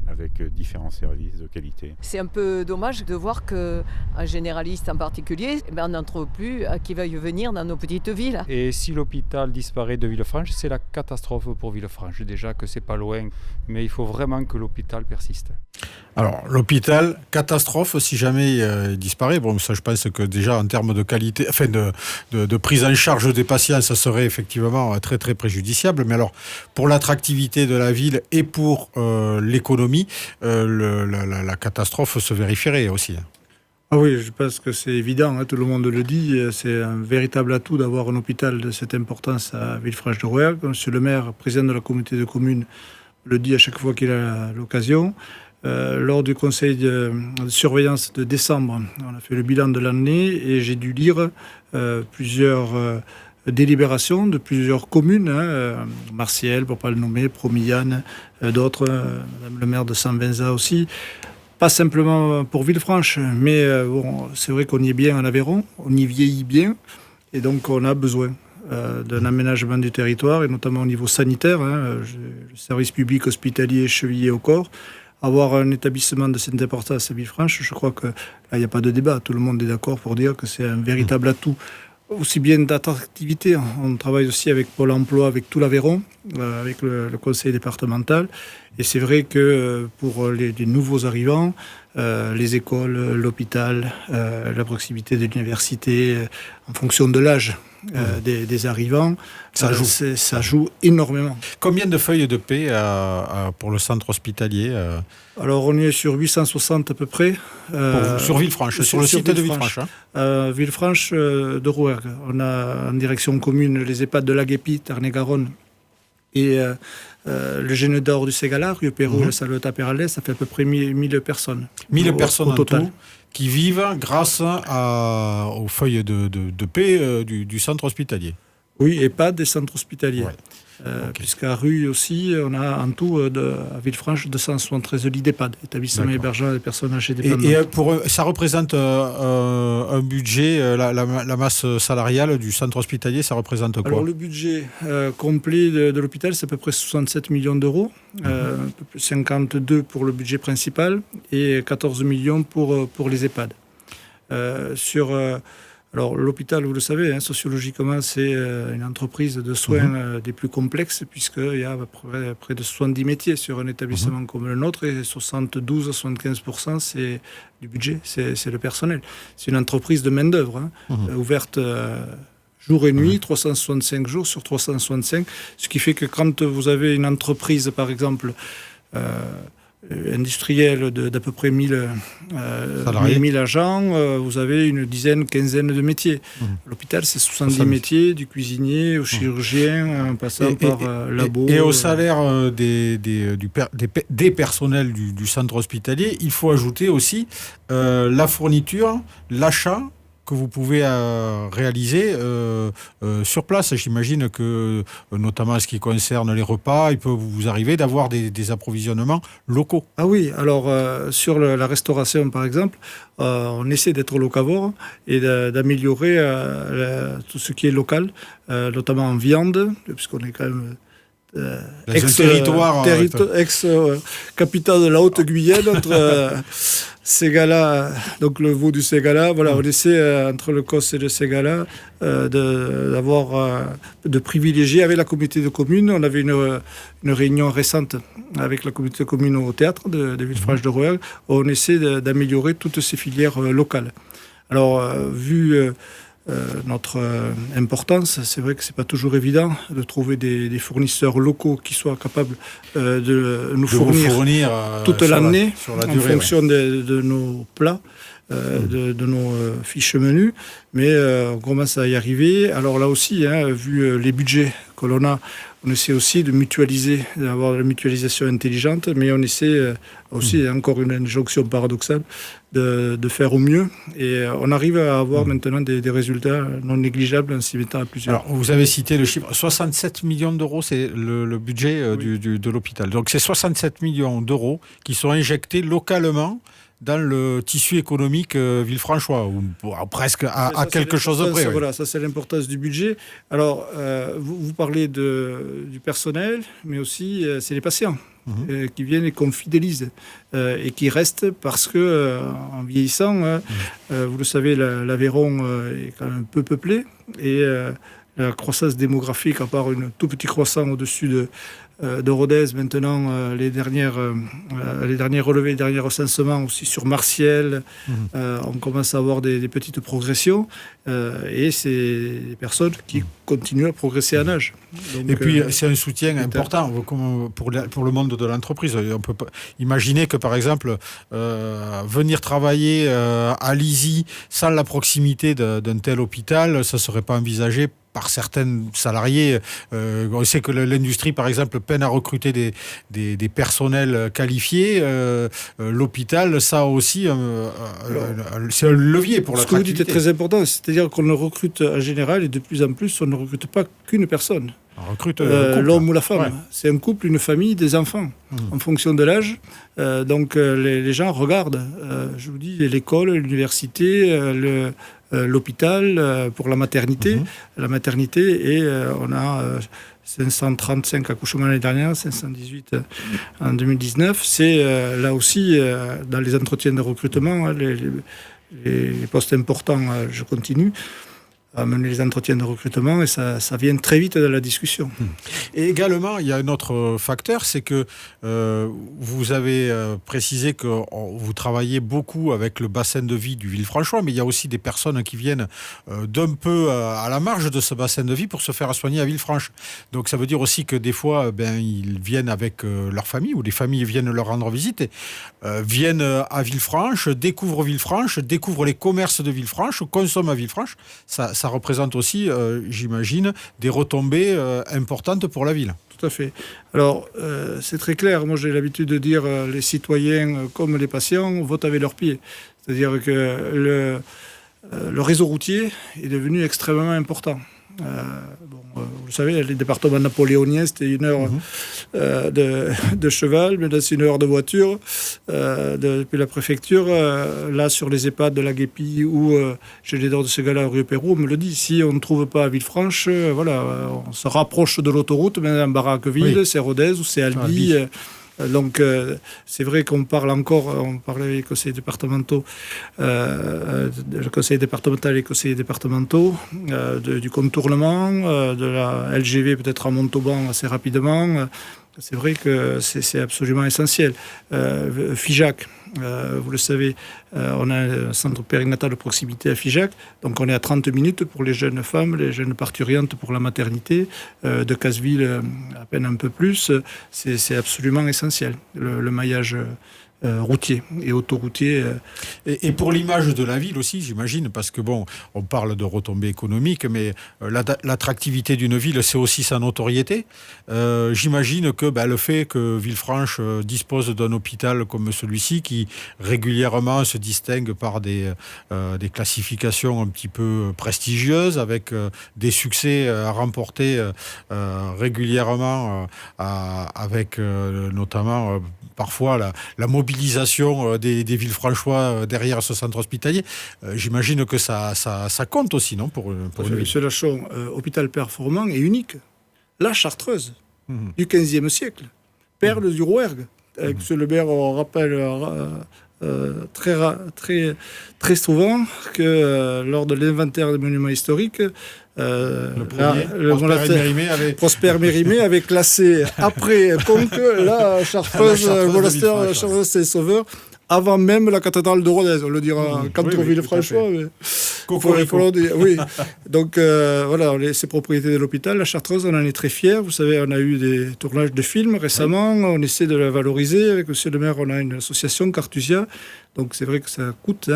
[SPEAKER 4] avec différents services de qualité.
[SPEAKER 7] C'est un peu dommage de voir qu'un généraliste en particulier, on n'en trouve plus qui veuille venir dans nos petites villes.
[SPEAKER 8] Et si l'hôpital disparaît de Villefranche, c'est la catastrophe pour Villefranche. Déjà que c'est pas loin, mais il faut vraiment que l'hôpital persiste.
[SPEAKER 1] Alors, l'hôpital, catastrophe si jamais il disparaît. Bon, ça, je pense que déjà en termes de qualité, enfin de prise en charge des patients, ça serait effectivement très très préjudiciable. Mais alors, pour l'attractivité de la ville et pour l'économie, la catastrophe se vérifierait aussi.
[SPEAKER 2] Ah oui, je pense que c'est évident, tout le monde le dit, c'est un véritable atout d'avoir un hôpital de cette importance à Villefranche de Rouergue. Monsieur le maire, président de la communauté de communes, le dit à chaque fois qu'il a l'occasion. Lors du conseil de surveillance de décembre, on a fait le bilan de l'année et j'ai dû lire plusieurs délibérations de plusieurs communes, Martiel, pour ne pas le nommer, Promillane, d'autres, Madame le maire de Saint-Vincent aussi. Pas simplement pour Villefranche, mais c'est vrai qu'on y est bien en Aveyron, on y vieillit bien, et donc on a besoin d'un aménagement du territoire, et notamment au niveau sanitaire, le service public hospitalier chevillé au corps. Avoir un établissement de cette importance à Villefranche, je crois que là, il n'y a pas de débat. Tout le monde est d'accord pour dire que c'est un véritable atout, aussi bien d'attractivité. On travaille aussi avec Pôle emploi, avec tout l'Aveyron, avec le conseil départemental. Et c'est vrai que pour les nouveaux arrivants, les écoles, l'hôpital, la proximité de l'université, en fonction de l'âge des arrivants, ça joue énormément.
[SPEAKER 1] Combien de feuilles de paix pour le centre hospitalier
[SPEAKER 2] Alors on est sur 860 à peu près.
[SPEAKER 1] Sur Villefranche, sur le site de Villefranche.
[SPEAKER 2] Villefranche de Rouergue. On a en direction commune les EHPAD de Laguépi, Tarn-et-Garonne et le Gène d'Or du Ségala, rue Pérou, la Salvetat-Peralès, ça fait à peu près 1000 personnes.
[SPEAKER 1] 1000 personnes
[SPEAKER 2] au total.
[SPEAKER 1] Tout, qui vivent grâce aux feuilles de paix du centre hospitalier.
[SPEAKER 2] Oui, EHPAD des centres hospitaliers.
[SPEAKER 1] Ouais.
[SPEAKER 2] Puisqu'à Rue aussi, on a en tout, à Villefranche, 273 lits d'EHPAD, établissement hébergeant des personnes âgées dépendantes.
[SPEAKER 1] Et ça représente un budget, la masse salariale du centre hospitalier, ça représente quoi?
[SPEAKER 2] Alors le budget complet de l'hôpital, c'est à peu près 67 millions d'euros, 52 pour le budget principal et 14 millions pour les EHPAD. Alors l'hôpital, vous le savez, sociologiquement, c'est une entreprise de soins des plus complexes, puisqu'il y a près de 70 métiers sur un établissement comme le nôtre, et 72-75%, c'est du budget, c'est le personnel. C'est une entreprise de main-d'œuvre, ouverte jour et nuit, 365 jours sur 365, ce qui fait que quand vous avez une entreprise, par exemple, industriel d'à peu près 1000 agents, vous avez une quinzaine de métiers. L'hôpital, c'est 70 métiers, du cuisinier au chirurgien, en passant par labo.
[SPEAKER 1] Et au salaire des personnels du centre hospitalier, il faut ajouter aussi la fourniture, l'achat que vous pouvez réaliser sur place. J'imagine que, notamment en ce qui concerne les repas, il peut vous arriver d'avoir des approvisionnements locaux.
[SPEAKER 2] Ah oui, alors sur la restauration par exemple, on essaie d'être locavore et d'améliorer tout ce qui est local, notamment en viande, puisqu'on est quand même ex-capitale de la Haute-Guyenne, entre Ségala, donc le veau du Ségala, voilà, on essaie entre le COS et le Ségala de privilégier avec la communauté de communes. On avait une réunion récente avec la communauté de communes au théâtre de Villefranche de Rouergue, où on essaie d'améliorer toutes ces filières locales. Alors, vu notre importance, c'est vrai que c'est pas toujours évident de trouver des fournisseurs locaux qui soient capables de nous fournir toute l'année en fonction de nos plats, de nos fiches menus, mais on commence à y arriver. Alors là aussi, vu les budgets que l'on a, on essaie aussi de mutualiser, d'avoir la mutualisation intelligente, mais on essaie aussi, encore une injonction paradoxale, de faire au mieux. Et on arrive à avoir maintenant des résultats non négligeables en s'y mettant à plusieurs.
[SPEAKER 1] Alors, vous avez cité le chiffre, 67 millions d'euros, c'est le budget de l'hôpital. Donc, c'est 67 millions d'euros qui sont injectés localement dans le tissu économique villefranchois, ou presque à quelque chose près.
[SPEAKER 2] Voilà, ça c'est l'importance du budget. Alors, vous parlez du personnel, mais aussi c'est les patients qui viennent et qu'on fidélise et qui restent parce que en vieillissant, vous le savez, l'Aveyron est quand même peu peuplé et la croissance démographique, à part une tout petit croissant au-dessus de Rodez, maintenant les derniers relevés, les derniers recensements aussi sur Martiel, on commence à avoir des petites progressions et c'est des personnes qui continuent à progresser en âge. Donc,
[SPEAKER 1] et puis c'est un soutien important pour le monde de l'entreprise. On peut imaginer que par exemple venir travailler à Lizy sans la proximité d'un tel hôpital, ça ne serait pas envisagé par certains salariés. On sait que l'industrie, par exemple, peine à recruter des personnels qualifiés. L'hôpital, ça aussi, c'est un levier pour
[SPEAKER 2] ce que vous dites est
[SPEAKER 1] l'attractivité.
[SPEAKER 2] très important, c'est-à-dire qu'on ne recrute en général, et de plus en plus, on ne recrute pas qu'une personne.
[SPEAKER 1] On recrute couple.
[SPEAKER 2] L'homme ou la femme.
[SPEAKER 1] Ouais.
[SPEAKER 2] C'est un couple, une famille, des enfants, en fonction de l'âge. Donc les gens regardent, je vous dis, l'école, l'université, l'hôpital pour la maternité. La maternité, et on a 535 accouchements l'année dernière, 518 en 2019. C'est là aussi, dans les entretiens de recrutement, hein, les postes importants, je continue à mener les entretiens de recrutement, et ça vient très vite dans la discussion.
[SPEAKER 1] Et également, il y a un autre facteur, c'est que vous avez précisé que vous travaillez beaucoup avec le bassin de vie du Villefranchois, mais il y a aussi des personnes qui viennent d'un peu à la marge de ce bassin de vie pour se faire soigner à Villefranche. Donc ça veut dire aussi que des fois, ils viennent avec leur famille, ou les familles viennent leur rendre visite, et viennent à Villefranche, découvrent les commerces de Villefranche, consomment à Villefranche. Ça représente aussi, j'imagine, des retombées importantes pour la ville.
[SPEAKER 2] Tout à fait. Alors, c'est très clair. Moi, j'ai l'habitude de dire les citoyens comme les patients votent avec leurs pieds. C'est-à-dire que le réseau routier est devenu extrêmement important. Vous le savez, les départements napoléoniens, c'était 1 heure de cheval, mais là, c'est 1 heure de voiture depuis la préfecture. Là, sur les EHPAD de la Guépie ou chez les Dors de Ségala, rue Pérou, on me le dit, si on ne trouve pas à Villefranche, on se rapproche de l'autoroute, mais dans Barraqueville, c'est Rodez ou c'est Albi. Donc, c'est vrai qu'on parle encore, on parlait avec les conseillers départementaux, le conseil départemental et les conseillers départementaux, du contournement, de la LGV peut-être à Montauban assez rapidement. C'est vrai que c'est absolument essentiel. Figeac, vous le savez, on a un centre périnatal de proximité à Figeac, donc on est à 30 minutes pour les jeunes femmes, les jeunes parturientes pour la maternité. De Casseville, à peine un peu plus. C'est absolument essentiel, le maillage routier et autoroutier.
[SPEAKER 1] Et pour l'image de la ville aussi, j'imagine, parce que on parle de retombées économiques, mais l'attractivité d'une ville, c'est aussi sa notoriété. J'imagine que le fait que Villefranche dispose d'un hôpital comme celui-ci, qui régulièrement se distingue par des classifications un petit peu prestigieuses, avec des succès remportés régulièrement, avec notamment parfois la mobilisation des Villefranchois derrière ce centre hospitalier. J'imagine que ça compte aussi, non, pour une ville.
[SPEAKER 2] Monsieur Lachon, hôpital performant et unique. La Chartreuse, du XVe siècle, perle du Rouergue. Avec M. Le Maire, on rappelle très souvent que lors de l'inventaire des monuments historiques, Prosper Mérimée avait classé après Conques la Chartreuse, monastère Chartreuse Saint-Sauveur, avant même la cathédrale de Rodez. On le dira contre Villefranchois. Oui. Donc voilà, ces propriétés de l'hôpital, la Chartreuse, on en est très fiers. Vous savez, on a eu des tournages de films récemment. On essaie de la valoriser. Avec M. le maire, on a une association, Cartusia. Donc c'est vrai que ça coûte,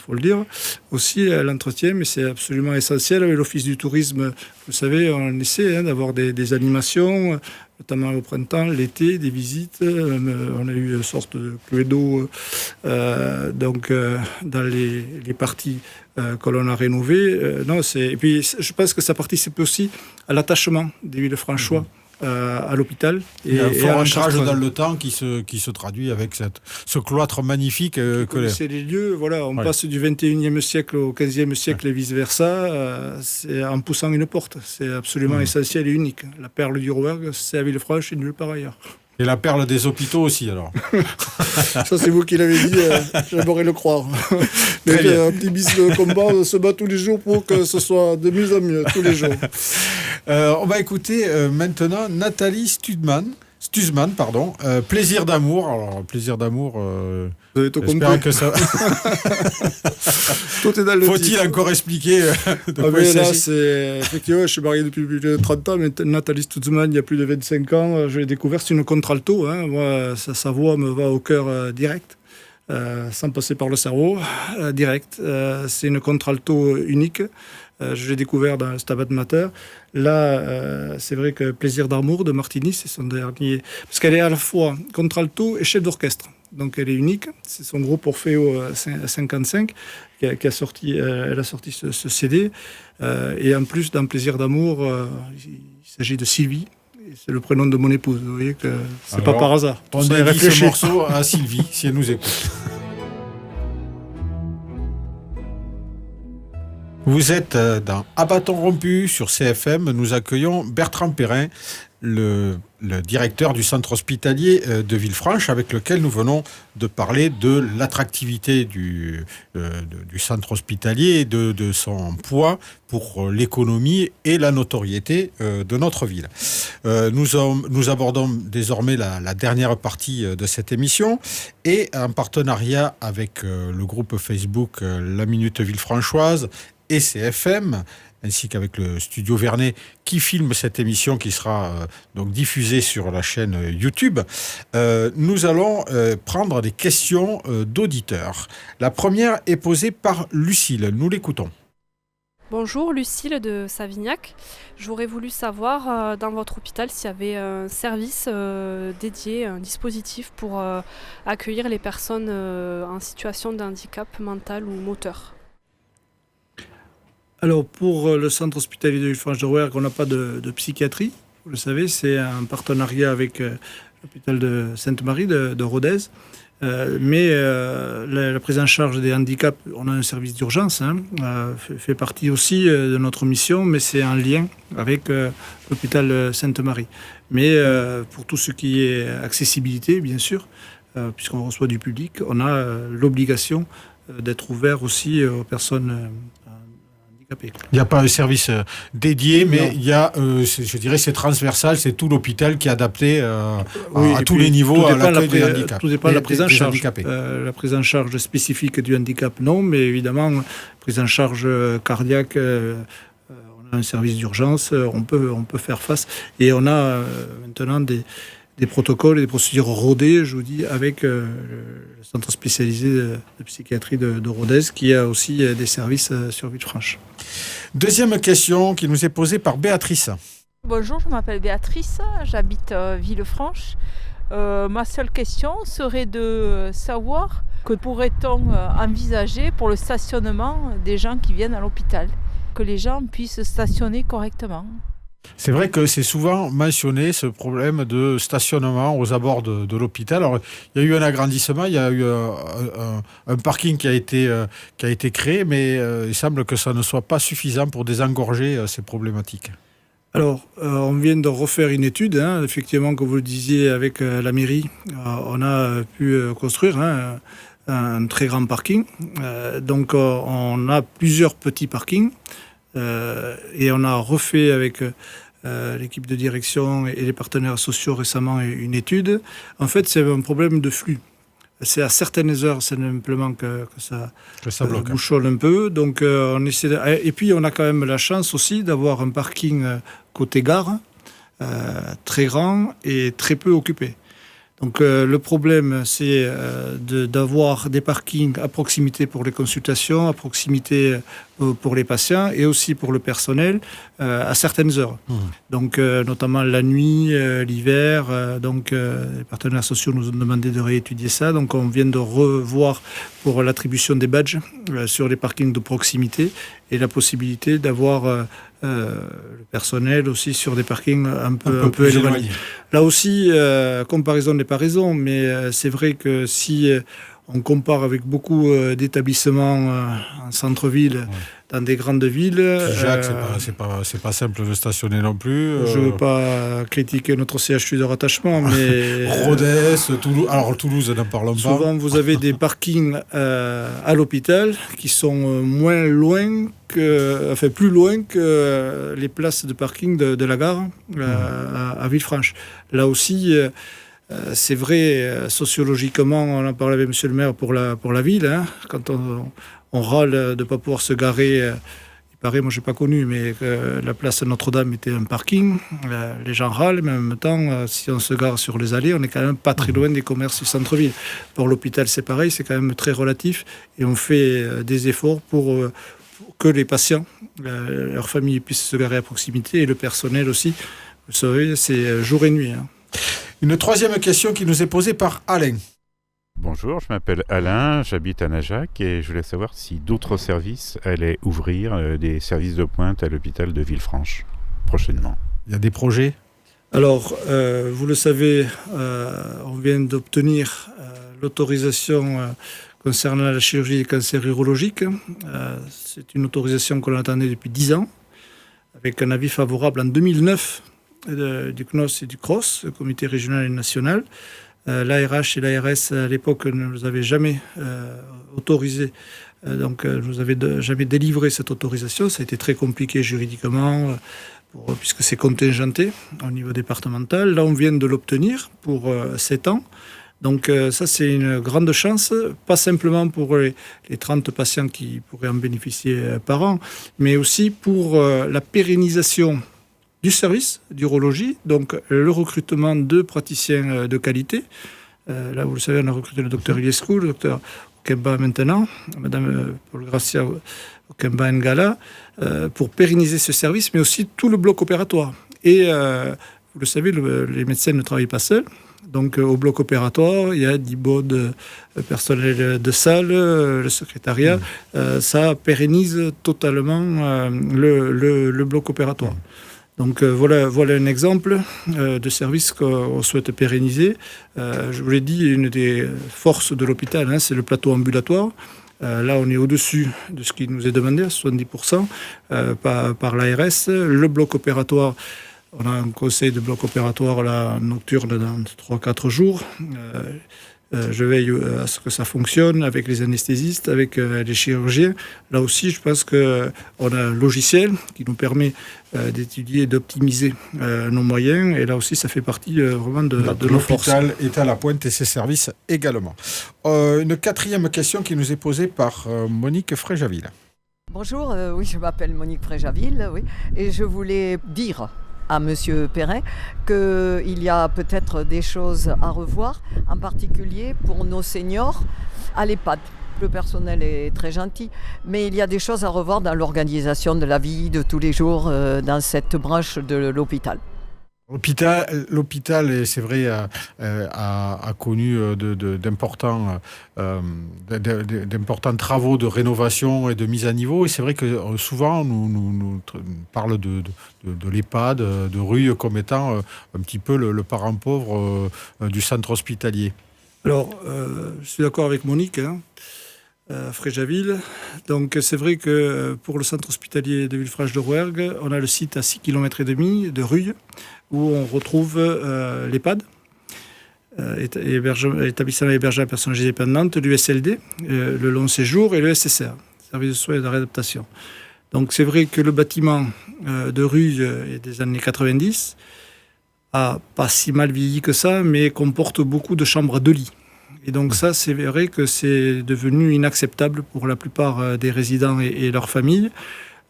[SPEAKER 2] faut le dire, aussi l'entretien, mais c'est absolument essentiel. Avec l'Office du tourisme, vous savez, on essaie d'avoir des animations, notamment au printemps, l'été, des visites. On a eu une sorte de Cluedo dans les parties que l'on a rénovées. Et puis je pense que ça participe aussi à l'attachement des Villefranchois à l'hôpital.
[SPEAKER 1] Il y a un fort ancrage dans le temps qui se traduit avec ce cloître magnifique.
[SPEAKER 2] C'est les lieux, on passe du 21e siècle au 15e siècle et vice-versa, c'est en poussant une porte. C'est absolument essentiel et unique. La perle du Rouergue, c'est à Villefranche et nulle part ailleurs.
[SPEAKER 1] Et la perle des hôpitaux aussi, alors.
[SPEAKER 2] Ça, c'est vous qui l'avez dit, j'aimerais le croire. Mais optimisme combat, on se bat tous les jours pour que ce soit de mieux en mieux, tous les jours.
[SPEAKER 1] On va écouter maintenant Nathalie Stuzman, Plaisir d'amour. Alors, Plaisir d'amour, j'espère que ça...
[SPEAKER 2] Tout est dans le
[SPEAKER 1] Faut-il
[SPEAKER 2] titre.
[SPEAKER 1] Encore expliquer de quoi il
[SPEAKER 2] là,
[SPEAKER 1] s'agit?
[SPEAKER 2] effectivement, je suis marié depuis plus de 30 ans, mais Nathalie Stuzman, il y a plus de 25 ans, je l'ai découvert, c'est une contralto. Moi, sa voix me va au cœur direct. Sans passer par le cerveau, direct. C'est une contralto unique. Je l'ai découvert dans le Stabat Mater. Là, c'est vrai que Plaisir d'amour de Martini, c'est son dernier. Parce qu'elle est à la fois contralto et chef d'orchestre. Donc elle est unique. C'est son groupe Orfeo 55 qui a sorti, elle a sorti ce CD. Et en plus, dans Plaisir d'amour, il s'agit de Sylvie. C'est le prénom de mon épouse. Vous voyez que c'est pas par hasard.
[SPEAKER 1] On dédie ce morceau à Sylvie, si elle nous écoute. Vous êtes dans À bâton rompu sur CFM. Nous accueillons Bertrand Perrin, le directeur du centre hospitalier de Villefranche, avec lequel nous venons de parler de l'attractivité du centre hospitalier et de son poids pour l'économie et la notoriété de notre ville. Nous abordons désormais la dernière partie de cette émission et en partenariat avec le groupe Facebook La Minute Villefranchoise et CFM, ainsi qu'avec le studio Vernet qui filme cette émission qui sera donc diffusée sur la chaîne YouTube, nous allons prendre des questions d'auditeurs. La première est posée par Lucille. Nous l'écoutons.
[SPEAKER 11] Bonjour, Lucille de Savignac. J'aurais voulu savoir dans votre hôpital s'il y avait un service dédié, un dispositif pour accueillir les personnes en situation de handicap mental ou moteur.
[SPEAKER 2] Alors, pour le centre hospitalier de Villefranche-de-Rouergue, on n'a pas de psychiatrie. Vous le savez, c'est un partenariat avec l'hôpital de Sainte-Marie de Rodez. Mais la prise en charge des handicaps, on a un service d'urgence, fait partie aussi de notre mission, mais c'est en lien avec l'hôpital Sainte-Marie. Mais pour tout ce qui est accessibilité, bien sûr, puisqu'on reçoit du public, on a l'obligation d'être ouvert aussi aux personnes handicapées.
[SPEAKER 1] Il n'y a pas un service dédié, mais il y a, je dirais, c'est transversal, c'est tout l'hôpital qui est adapté à tous les niveaux à l'accueil des handicaps.
[SPEAKER 2] Tout dépend de la prise en charge. La prise en charge spécifique du handicap, non, mais évidemment, prise en charge cardiaque, on a un service d'urgence, on peut faire face. Et on a maintenant des protocoles et des procédures rodées, je vous dis, avec le centre spécialisé de psychiatrie de Rodez, qui a aussi des services sur Villefranche.
[SPEAKER 1] Deuxième question qui nous est posée par Béatrice.
[SPEAKER 9] Bonjour, je m'appelle Béatrice, j'habite Villefranche. Ma seule question serait de savoir que pourrait-on envisager pour le stationnement des gens qui viennent à l'hôpital, que les gens puissent stationner correctement.
[SPEAKER 1] C'est vrai que c'est souvent mentionné, ce problème de stationnement aux abords de l'hôpital. Alors, il y a eu un agrandissement, il y a eu un parking qui a été créé, mais il semble que ça ne soit pas suffisant pour désengorger ces problématiques.
[SPEAKER 2] Alors, on vient de refaire une étude, effectivement, comme vous le disiez, avec la mairie. On a pu construire un très grand parking. Donc, on a plusieurs petits parkings. Et on a refait avec l'équipe de direction et les partenaires sociaux récemment une étude. En fait, c'est un problème de flux. C'est à certaines heures simplement que ça bouchonne un peu. Donc, on essaie et puis, on a quand même la chance aussi d'avoir un parking côté gare, très grand et très peu occupé. Donc le problème, c'est d'avoir des parkings à proximité pour les consultations, à proximité pour les patients et aussi pour le personnel à certaines heures. Donc notamment la nuit, l'hiver. Donc les partenaires sociaux nous ont demandé de réétudier ça. Donc on vient de revoir pour l'attribution des badges sur les parkings de proximité et la possibilité d'avoir le personnel aussi sur des parkings un peu éloignés. Là aussi, comparaison n'est pas raison, mais c'est vrai que si on compare avec beaucoup d'établissements en centre-ville, dans des grandes villes...
[SPEAKER 1] Jacques, c'est pas simple de stationner non plus.
[SPEAKER 2] Je ne veux pas critiquer notre CHU de rattachement, mais...
[SPEAKER 1] Rodez, Toulouse... Alors Toulouse, n'en parlons pas.
[SPEAKER 2] Souvent, vous avez des parkings à l'hôpital qui sont plus loin que les places de parking de la gare à Villefranche. Là aussi... c'est vrai, sociologiquement, on en parlait avec M. le maire pour la ville, quand on râle de ne pas pouvoir se garer, il paraît, moi je n'ai pas connu, mais que la place Notre-Dame était un parking, les gens râlent, mais en même temps, si on se gare sur les allées, on n'est quand même pas très loin des commerces du centre-ville. Pour l'hôpital, c'est pareil, c'est quand même très relatif, et on fait des efforts pour pour que les patients, leurs familles puissent se garer à proximité et le personnel aussi. Vous savez, c'est jour et nuit.
[SPEAKER 1] Une troisième question qui nous est posée par Alain.
[SPEAKER 4] Bonjour, je m'appelle Alain, j'habite à Najac et je voulais savoir si d'autres services allaient ouvrir des services de pointe à l'hôpital de Villefranche prochainement.
[SPEAKER 1] Il y a des projets ?
[SPEAKER 2] Alors, vous le savez, on vient d'obtenir l'autorisation concernant la chirurgie des cancers urologiques. C'est une autorisation qu'on attendait depuis 10 ans, avec un avis favorable en 2009 du CNOS et du CROSS, le comité régional et national. L'ARH et l'ARS, à l'époque, ne nous avaient jamais autorisé, donc ne nous avaient jamais délivré cette autorisation. Ça a été très compliqué juridiquement, puisque c'est contingenté au niveau départemental. Là, on vient de l'obtenir pour 7 ans. Donc ça, c'est une grande chance, pas simplement pour les 30 patients qui pourraient en bénéficier par an, mais aussi pour la pérennisation du service d'urologie, donc le recrutement de praticiens de qualité. Là, vous le savez, on a recruté le docteur Iliescu, le docteur Okemba maintenant, Madame Paul Gracia Okemba Ngala, pour pérenniser ce service, mais aussi tout le bloc opératoire. Et vous le savez, les médecins ne travaillent pas seuls. Donc au bloc opératoire, il y a 10 de personnel de salle, le secrétariat. Ça pérennise totalement le bloc opératoire. Donc voilà un exemple de service qu'on souhaite pérenniser. Je vous l'ai dit, une des forces de l'hôpital, c'est le plateau ambulatoire. Là, on est au-dessus de ce qui nous est demandé, à 70% par l'ARS. Le bloc opératoire, on a un conseil de bloc opératoire nocturne dans 3-4 jours. Je veille à ce que ça fonctionne avec les anesthésistes, avec les chirurgiens. Là aussi, je pense qu'on a un logiciel qui nous permet d'étudier et d'optimiser nos moyens. Et là aussi, ça fait partie vraiment de nos forces.
[SPEAKER 1] L'hôpital est à la pointe et ses services également. Une quatrième question qui nous est posée par Monique Fréjaville.
[SPEAKER 7] Bonjour, oui, je m'appelle Monique Fréjaville, oui, et je voulais dire à Monsieur Perret qu'il y a peut-être des choses à revoir, en particulier pour nos seniors à l'EHPAD. Le personnel est très gentil, mais il y a des choses à revoir dans l'organisation de la vie de tous les jours dans cette branche de l'hôpital.
[SPEAKER 1] L'hôpital, c'est vrai, a connu d'importants travaux de rénovation et de mise à niveau. Et c'est vrai que souvent, nous parle de l'EHPAD, de Rueil comme étant un petit peu le parent pauvre du centre hospitalier.
[SPEAKER 2] Alors, je suis d'accord avec Monique, Fréjaville. Donc, c'est vrai que pour le centre hospitalier de Villefranche-de-Rouergue, on a le site à 6,5 km de Rueil, où on retrouve l'EHPAD, établissement hébergeant personnes âgées dépendantes, l'USLD, le long séjour et le SSR, service de soins et de réadaptation. Donc c'est vrai que le bâtiment de Rueil est des années 90, a pas si mal vieilli que ça, mais comporte beaucoup de chambres à 2 lits. Et donc ça, c'est vrai que c'est devenu inacceptable pour la plupart des résidents et leurs familles.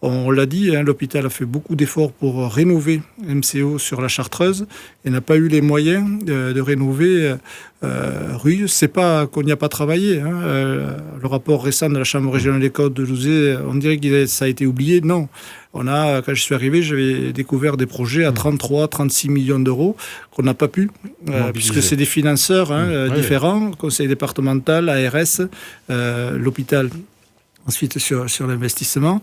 [SPEAKER 2] On l'a dit, l'hôpital a fait beaucoup d'efforts pour rénover MCO sur la Chartreuse et n'a pas eu les moyens de rénover Rueil. C'est pas qu'on n'y a pas travaillé. Le rapport récent de la Chambre régionale des Côtes de Louzé, on dirait que ça a été oublié. Non. Quand je suis arrivé, j'avais découvert des projets à 33-36 millions d'euros qu'on n'a pas pu, puisque c'est des financeurs différents, conseil départemental, ARS, l'hôpital, ensuite sur l'investissement.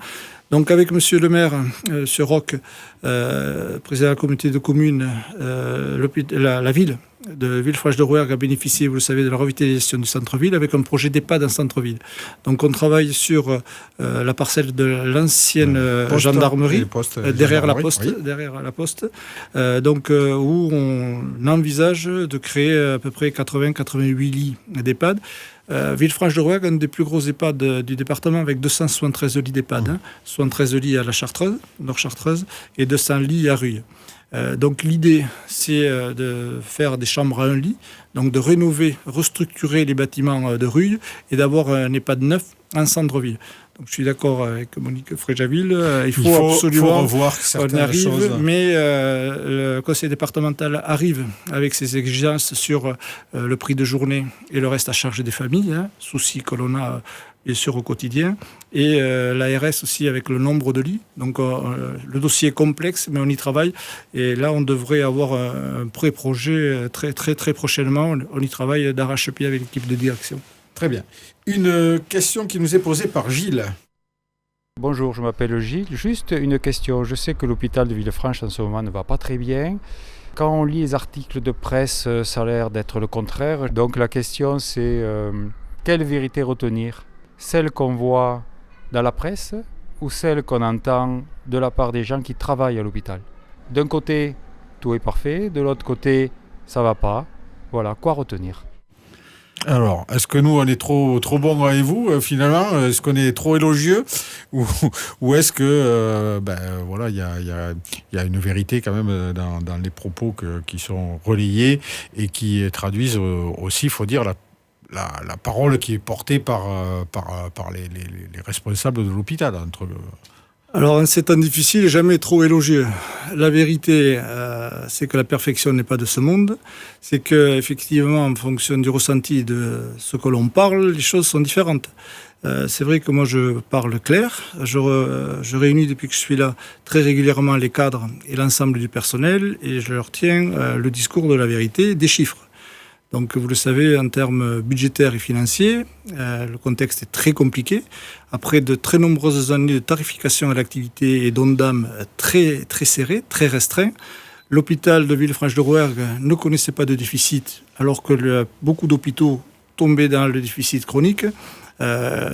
[SPEAKER 2] Donc avec Monsieur le maire, Monsieur Roch, président de la communauté de communes, la ville de Villefranche-de-Rouergue a bénéficié, vous le savez, de la revitalisation du centre-ville avec un projet d'EHPAD en centre-ville. Donc on travaille sur la parcelle de l'ancienne gendarmerie, derrière la poste, où on envisage de créer à peu près 80-88 lits d'EHPAD. Villefranche-de-Rouergue, un des plus gros EHPAD du département avec 273 lits d'EHPAD, 73 lits à la Chartreuse, Nord-Chartreuse, et 200 lits à Rueil. Donc l'idée, c'est de faire des chambres à 1 lit, donc de rénover, restructurer les bâtiments de Rueil et d'avoir un EHPAD neuf en centre-ville. Donc je suis d'accord avec Monique Fréjaville, il faut absolument
[SPEAKER 1] revoir
[SPEAKER 2] certaines choses. Mais le conseil départemental arrive avec ses exigences sur le prix de journée et le reste à charge des familles, souci que l'on a bien sûr, au quotidien, et l'ARS aussi avec le nombre de lits. Donc le dossier est complexe, mais on y travaille. Et là, on devrait avoir un pré-projet très, très, très prochainement. On y travaille d'arrache-pied avec l'équipe de direction.
[SPEAKER 1] Très bien. Une question qui nous est posée par Gilles.
[SPEAKER 8] Bonjour, je m'appelle Gilles. Juste une question. Je sais que l'hôpital de Villefranche en ce moment ne va pas très bien. Quand on lit les articles de presse, ça a l'air d'être le contraire. Donc la question c'est quelle vérité retenir ? Celle qu'on voit dans la presse ou celle qu'on entend de la part des gens qui travaillent à l'hôpital ? D'un côté, tout est parfait. De l'autre côté, ça ne va pas. Voilà, quoi retenir ?
[SPEAKER 1] Alors, est-ce que nous, on est trop bons avec vous, finalement ? Est-ce qu'on est trop élogieux ? Ou est-ce que, voilà, il y a une vérité quand même dans les propos qui sont relayés et qui traduisent aussi, il faut dire, la parole qui est portée par les responsables de l'hôpital.
[SPEAKER 2] Alors, en ces temps difficiles, jamais trop élogieux. La vérité, c'est que la perfection n'est pas de ce monde. C'est que, effectivement, en fonction du ressenti de ce que l'on parle, les choses sont différentes. C'est vrai que moi, je parle clair. Je réunis depuis que je suis là très régulièrement les cadres et l'ensemble du personnel et je leur tiens le discours de la vérité, des chiffres. Donc, vous le savez, en termes budgétaires et financiers, le contexte est très compliqué. Après de très nombreuses années de tarification à l'activité et d'ONDAM très, très serrés, très restreints, l'hôpital de Villefranche-de-Rouergue ne connaissait pas de déficit, alors que beaucoup d'hôpitaux tombaient dans le déficit chronique.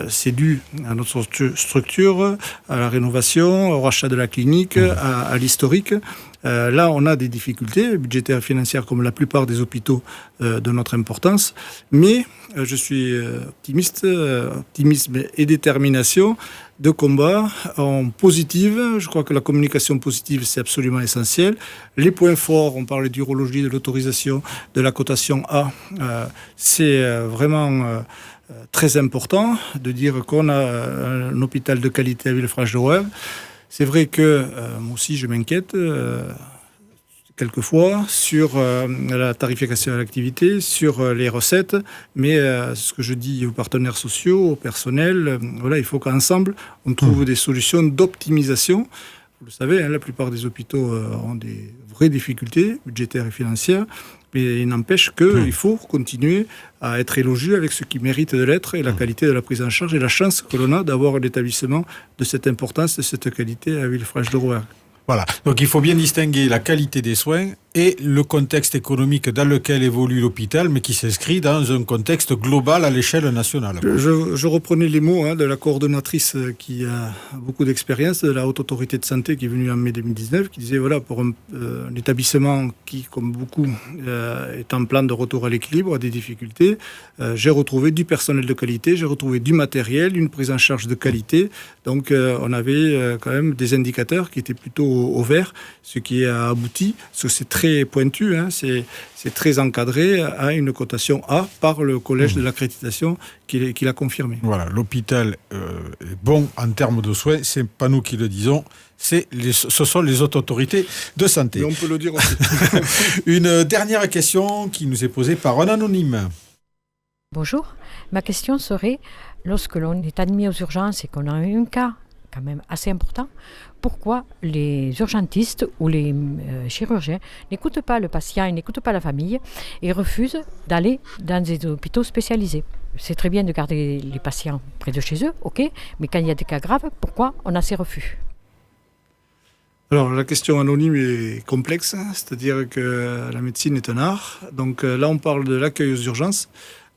[SPEAKER 2] C'est dû à notre structure, à la rénovation, au rachat de la clinique, à l'historique. Là, on a des difficultés budgétaires et financières comme la plupart des hôpitaux de notre importance. Mais je suis optimisme et détermination de combat en positive. Je crois que la communication positive, c'est absolument essentiel. Les points forts, on parle d'urologie, de l'autorisation, de la cotation A. C'est vraiment très important de dire qu'on a un hôpital de qualité à Villefranche-de-Rouergue. C'est vrai que moi aussi je m'inquiète quelquefois sur la tarification à l'activité, sur les recettes, mais ce que je dis aux partenaires sociaux, au personnel, voilà, il faut qu'ensemble on trouve des solutions d'optimisation. Vous le savez, la plupart des hôpitaux ont des vraies difficultés budgétaires et financières, mais il n'empêche qu'il faut continuer à être élogieux avec ce qui mérite de l'être et la qualité de la prise en charge et la chance que l'on a d'avoir un établissement de cette importance, de cette qualité à Villefranche-de-Rouergue.
[SPEAKER 1] Voilà, donc il faut bien distinguer la qualité des soins et le contexte économique dans lequel évolue l'hôpital, mais qui s'inscrit dans un contexte global à l'échelle nationale.
[SPEAKER 2] Je reprenais les mots de la coordonnatrice qui a beaucoup d'expérience de la Haute Autorité de Santé qui est venue en mai 2019, qui disait voilà, pour un établissement qui, comme beaucoup, est en plan de retour à l'équilibre, a des difficultés, j'ai retrouvé du personnel de qualité, j'ai retrouvé du matériel, une prise en charge de qualité. Donc on avait quand même des indicateurs qui étaient plutôt au vert, ce qui a abouti, parce que c'est très pointu, c'est très encadré à une cotation A par le collège de l'accréditation qui l'a confirmé.
[SPEAKER 1] Voilà, l'hôpital est bon en termes de soins, c'est pas nous qui le disons, ce sont les autres autorités de santé.
[SPEAKER 2] Mais on peut le dire aussi.
[SPEAKER 1] Une dernière question qui nous est posée par un anonyme.
[SPEAKER 12] Bonjour, ma question serait, lorsque l'on est admis aux urgences et qu'on a un cas quand même assez important, pourquoi les urgentistes ou les chirurgiens n'écoutent pas le patient, ils n'écoutent pas la famille et refusent d'aller dans des hôpitaux spécialisés. C'est très bien de garder les patients près de chez eux, ok, mais quand il y a des cas graves, pourquoi on a ces refus ?
[SPEAKER 2] Alors la question anonyme est complexe, c'est-à-dire que la médecine est un art. Donc là on parle de l'accueil aux urgences.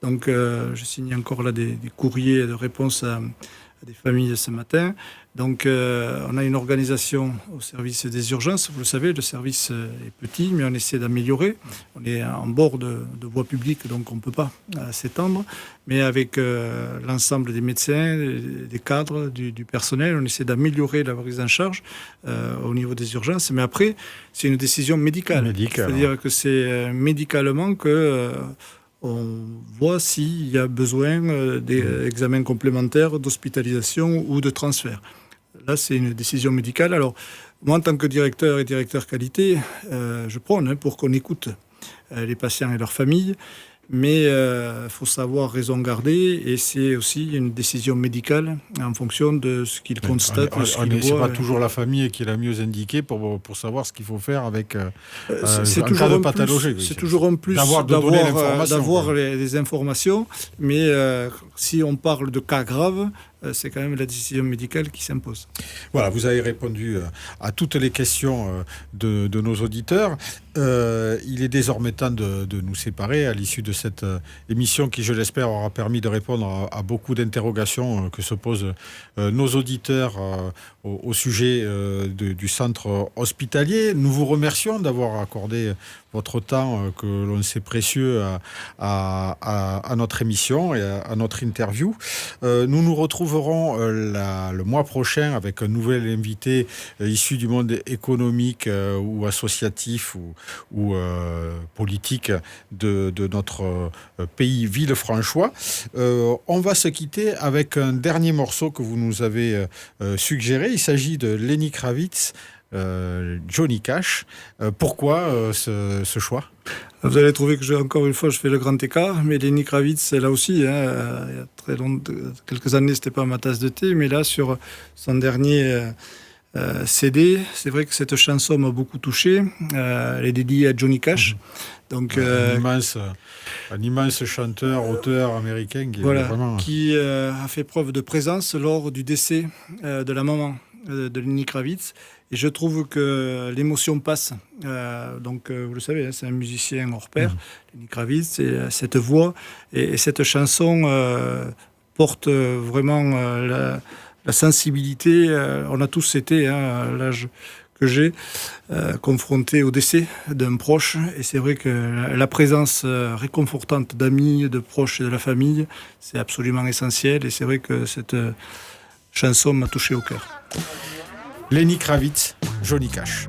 [SPEAKER 2] Donc je signe encore là des courriers de réponse à des familles ce matin. Donc on a une organisation au service des urgences. Vous le savez, le service est petit, mais on essaie d'améliorer. On est en bord de voie publique, donc on ne peut pas s'étendre. Mais avec l'ensemble des médecins, des cadres, du personnel, on essaie d'améliorer la prise en charge au niveau des urgences. Mais après, c'est une décision médicale. C'est-à-dire que c'est médicalement que... on voit s'il y a besoin d'examens complémentaires, d'hospitalisation ou de transfert. Là, c'est une décision médicale. Alors, moi, en tant que directeur et directeur qualité, je prône pour qu'on écoute les patients et leurs familles. mais il faut savoir raison garder, et c'est aussi une décision médicale en fonction de ce qu'il constate.
[SPEAKER 1] C'est pas toujours la famille qui est la mieux indiquée pour savoir ce qu'il faut faire avec
[SPEAKER 2] c'est
[SPEAKER 1] un
[SPEAKER 2] toujours
[SPEAKER 1] cas de
[SPEAKER 2] un
[SPEAKER 1] pathologie.
[SPEAKER 2] plus, c'est toujours un plus d'avoir les informations, mais si on parle de cas graves, c'est quand même la décision médicale qui s'impose.
[SPEAKER 1] Voilà, vous avez répondu à toutes les questions de nos auditeurs. Il est désormais temps de nous séparer à l'issue de cette émission qui, je l'espère, aura permis de répondre à beaucoup d'interrogations que se posent nos auditeurs au sujet du centre hospitalier. Nous vous remercions d'avoir accordé votre temps que l'on sait précieux à notre émission et à notre interview. Nous nous retrouverons le mois prochain avec un nouvel invité issu du monde économique ou associatif ou politique de notre pays Villefranchois. On va se quitter avec un dernier morceau que vous nous avez suggéré. Il s'agit de Lenny Kravitz, Johnny Cash. Pourquoi ce choix ?
[SPEAKER 2] Vous allez trouver que encore une fois, je fais le grand écart, mais Lenny Kravitz, là aussi, il y a quelques années, c'était pas ma tasse de thé, mais là, sur son dernier CD, c'est vrai que cette chanson m'a beaucoup touché. Elle est dédiée à Johnny Cash. Donc,
[SPEAKER 1] un immense chanteur, auteur américain
[SPEAKER 2] qui a fait preuve de présence lors du décès de la maman de Lenny Kravitz. Et je trouve que l'émotion passe. Vous le savez, c'est un musicien hors pair, Lenny Kravitz, et cette voix et cette chanson porte vraiment la sensibilité. On a tous été, à l'âge que j'ai, confronté au décès d'un proche. Et c'est vrai que la présence réconfortante d'amis, de proches et de la famille, c'est absolument essentiel. Et c'est vrai que cette chanson m'a touché au cœur.
[SPEAKER 1] Lenny Kravitz, Johnny Cash.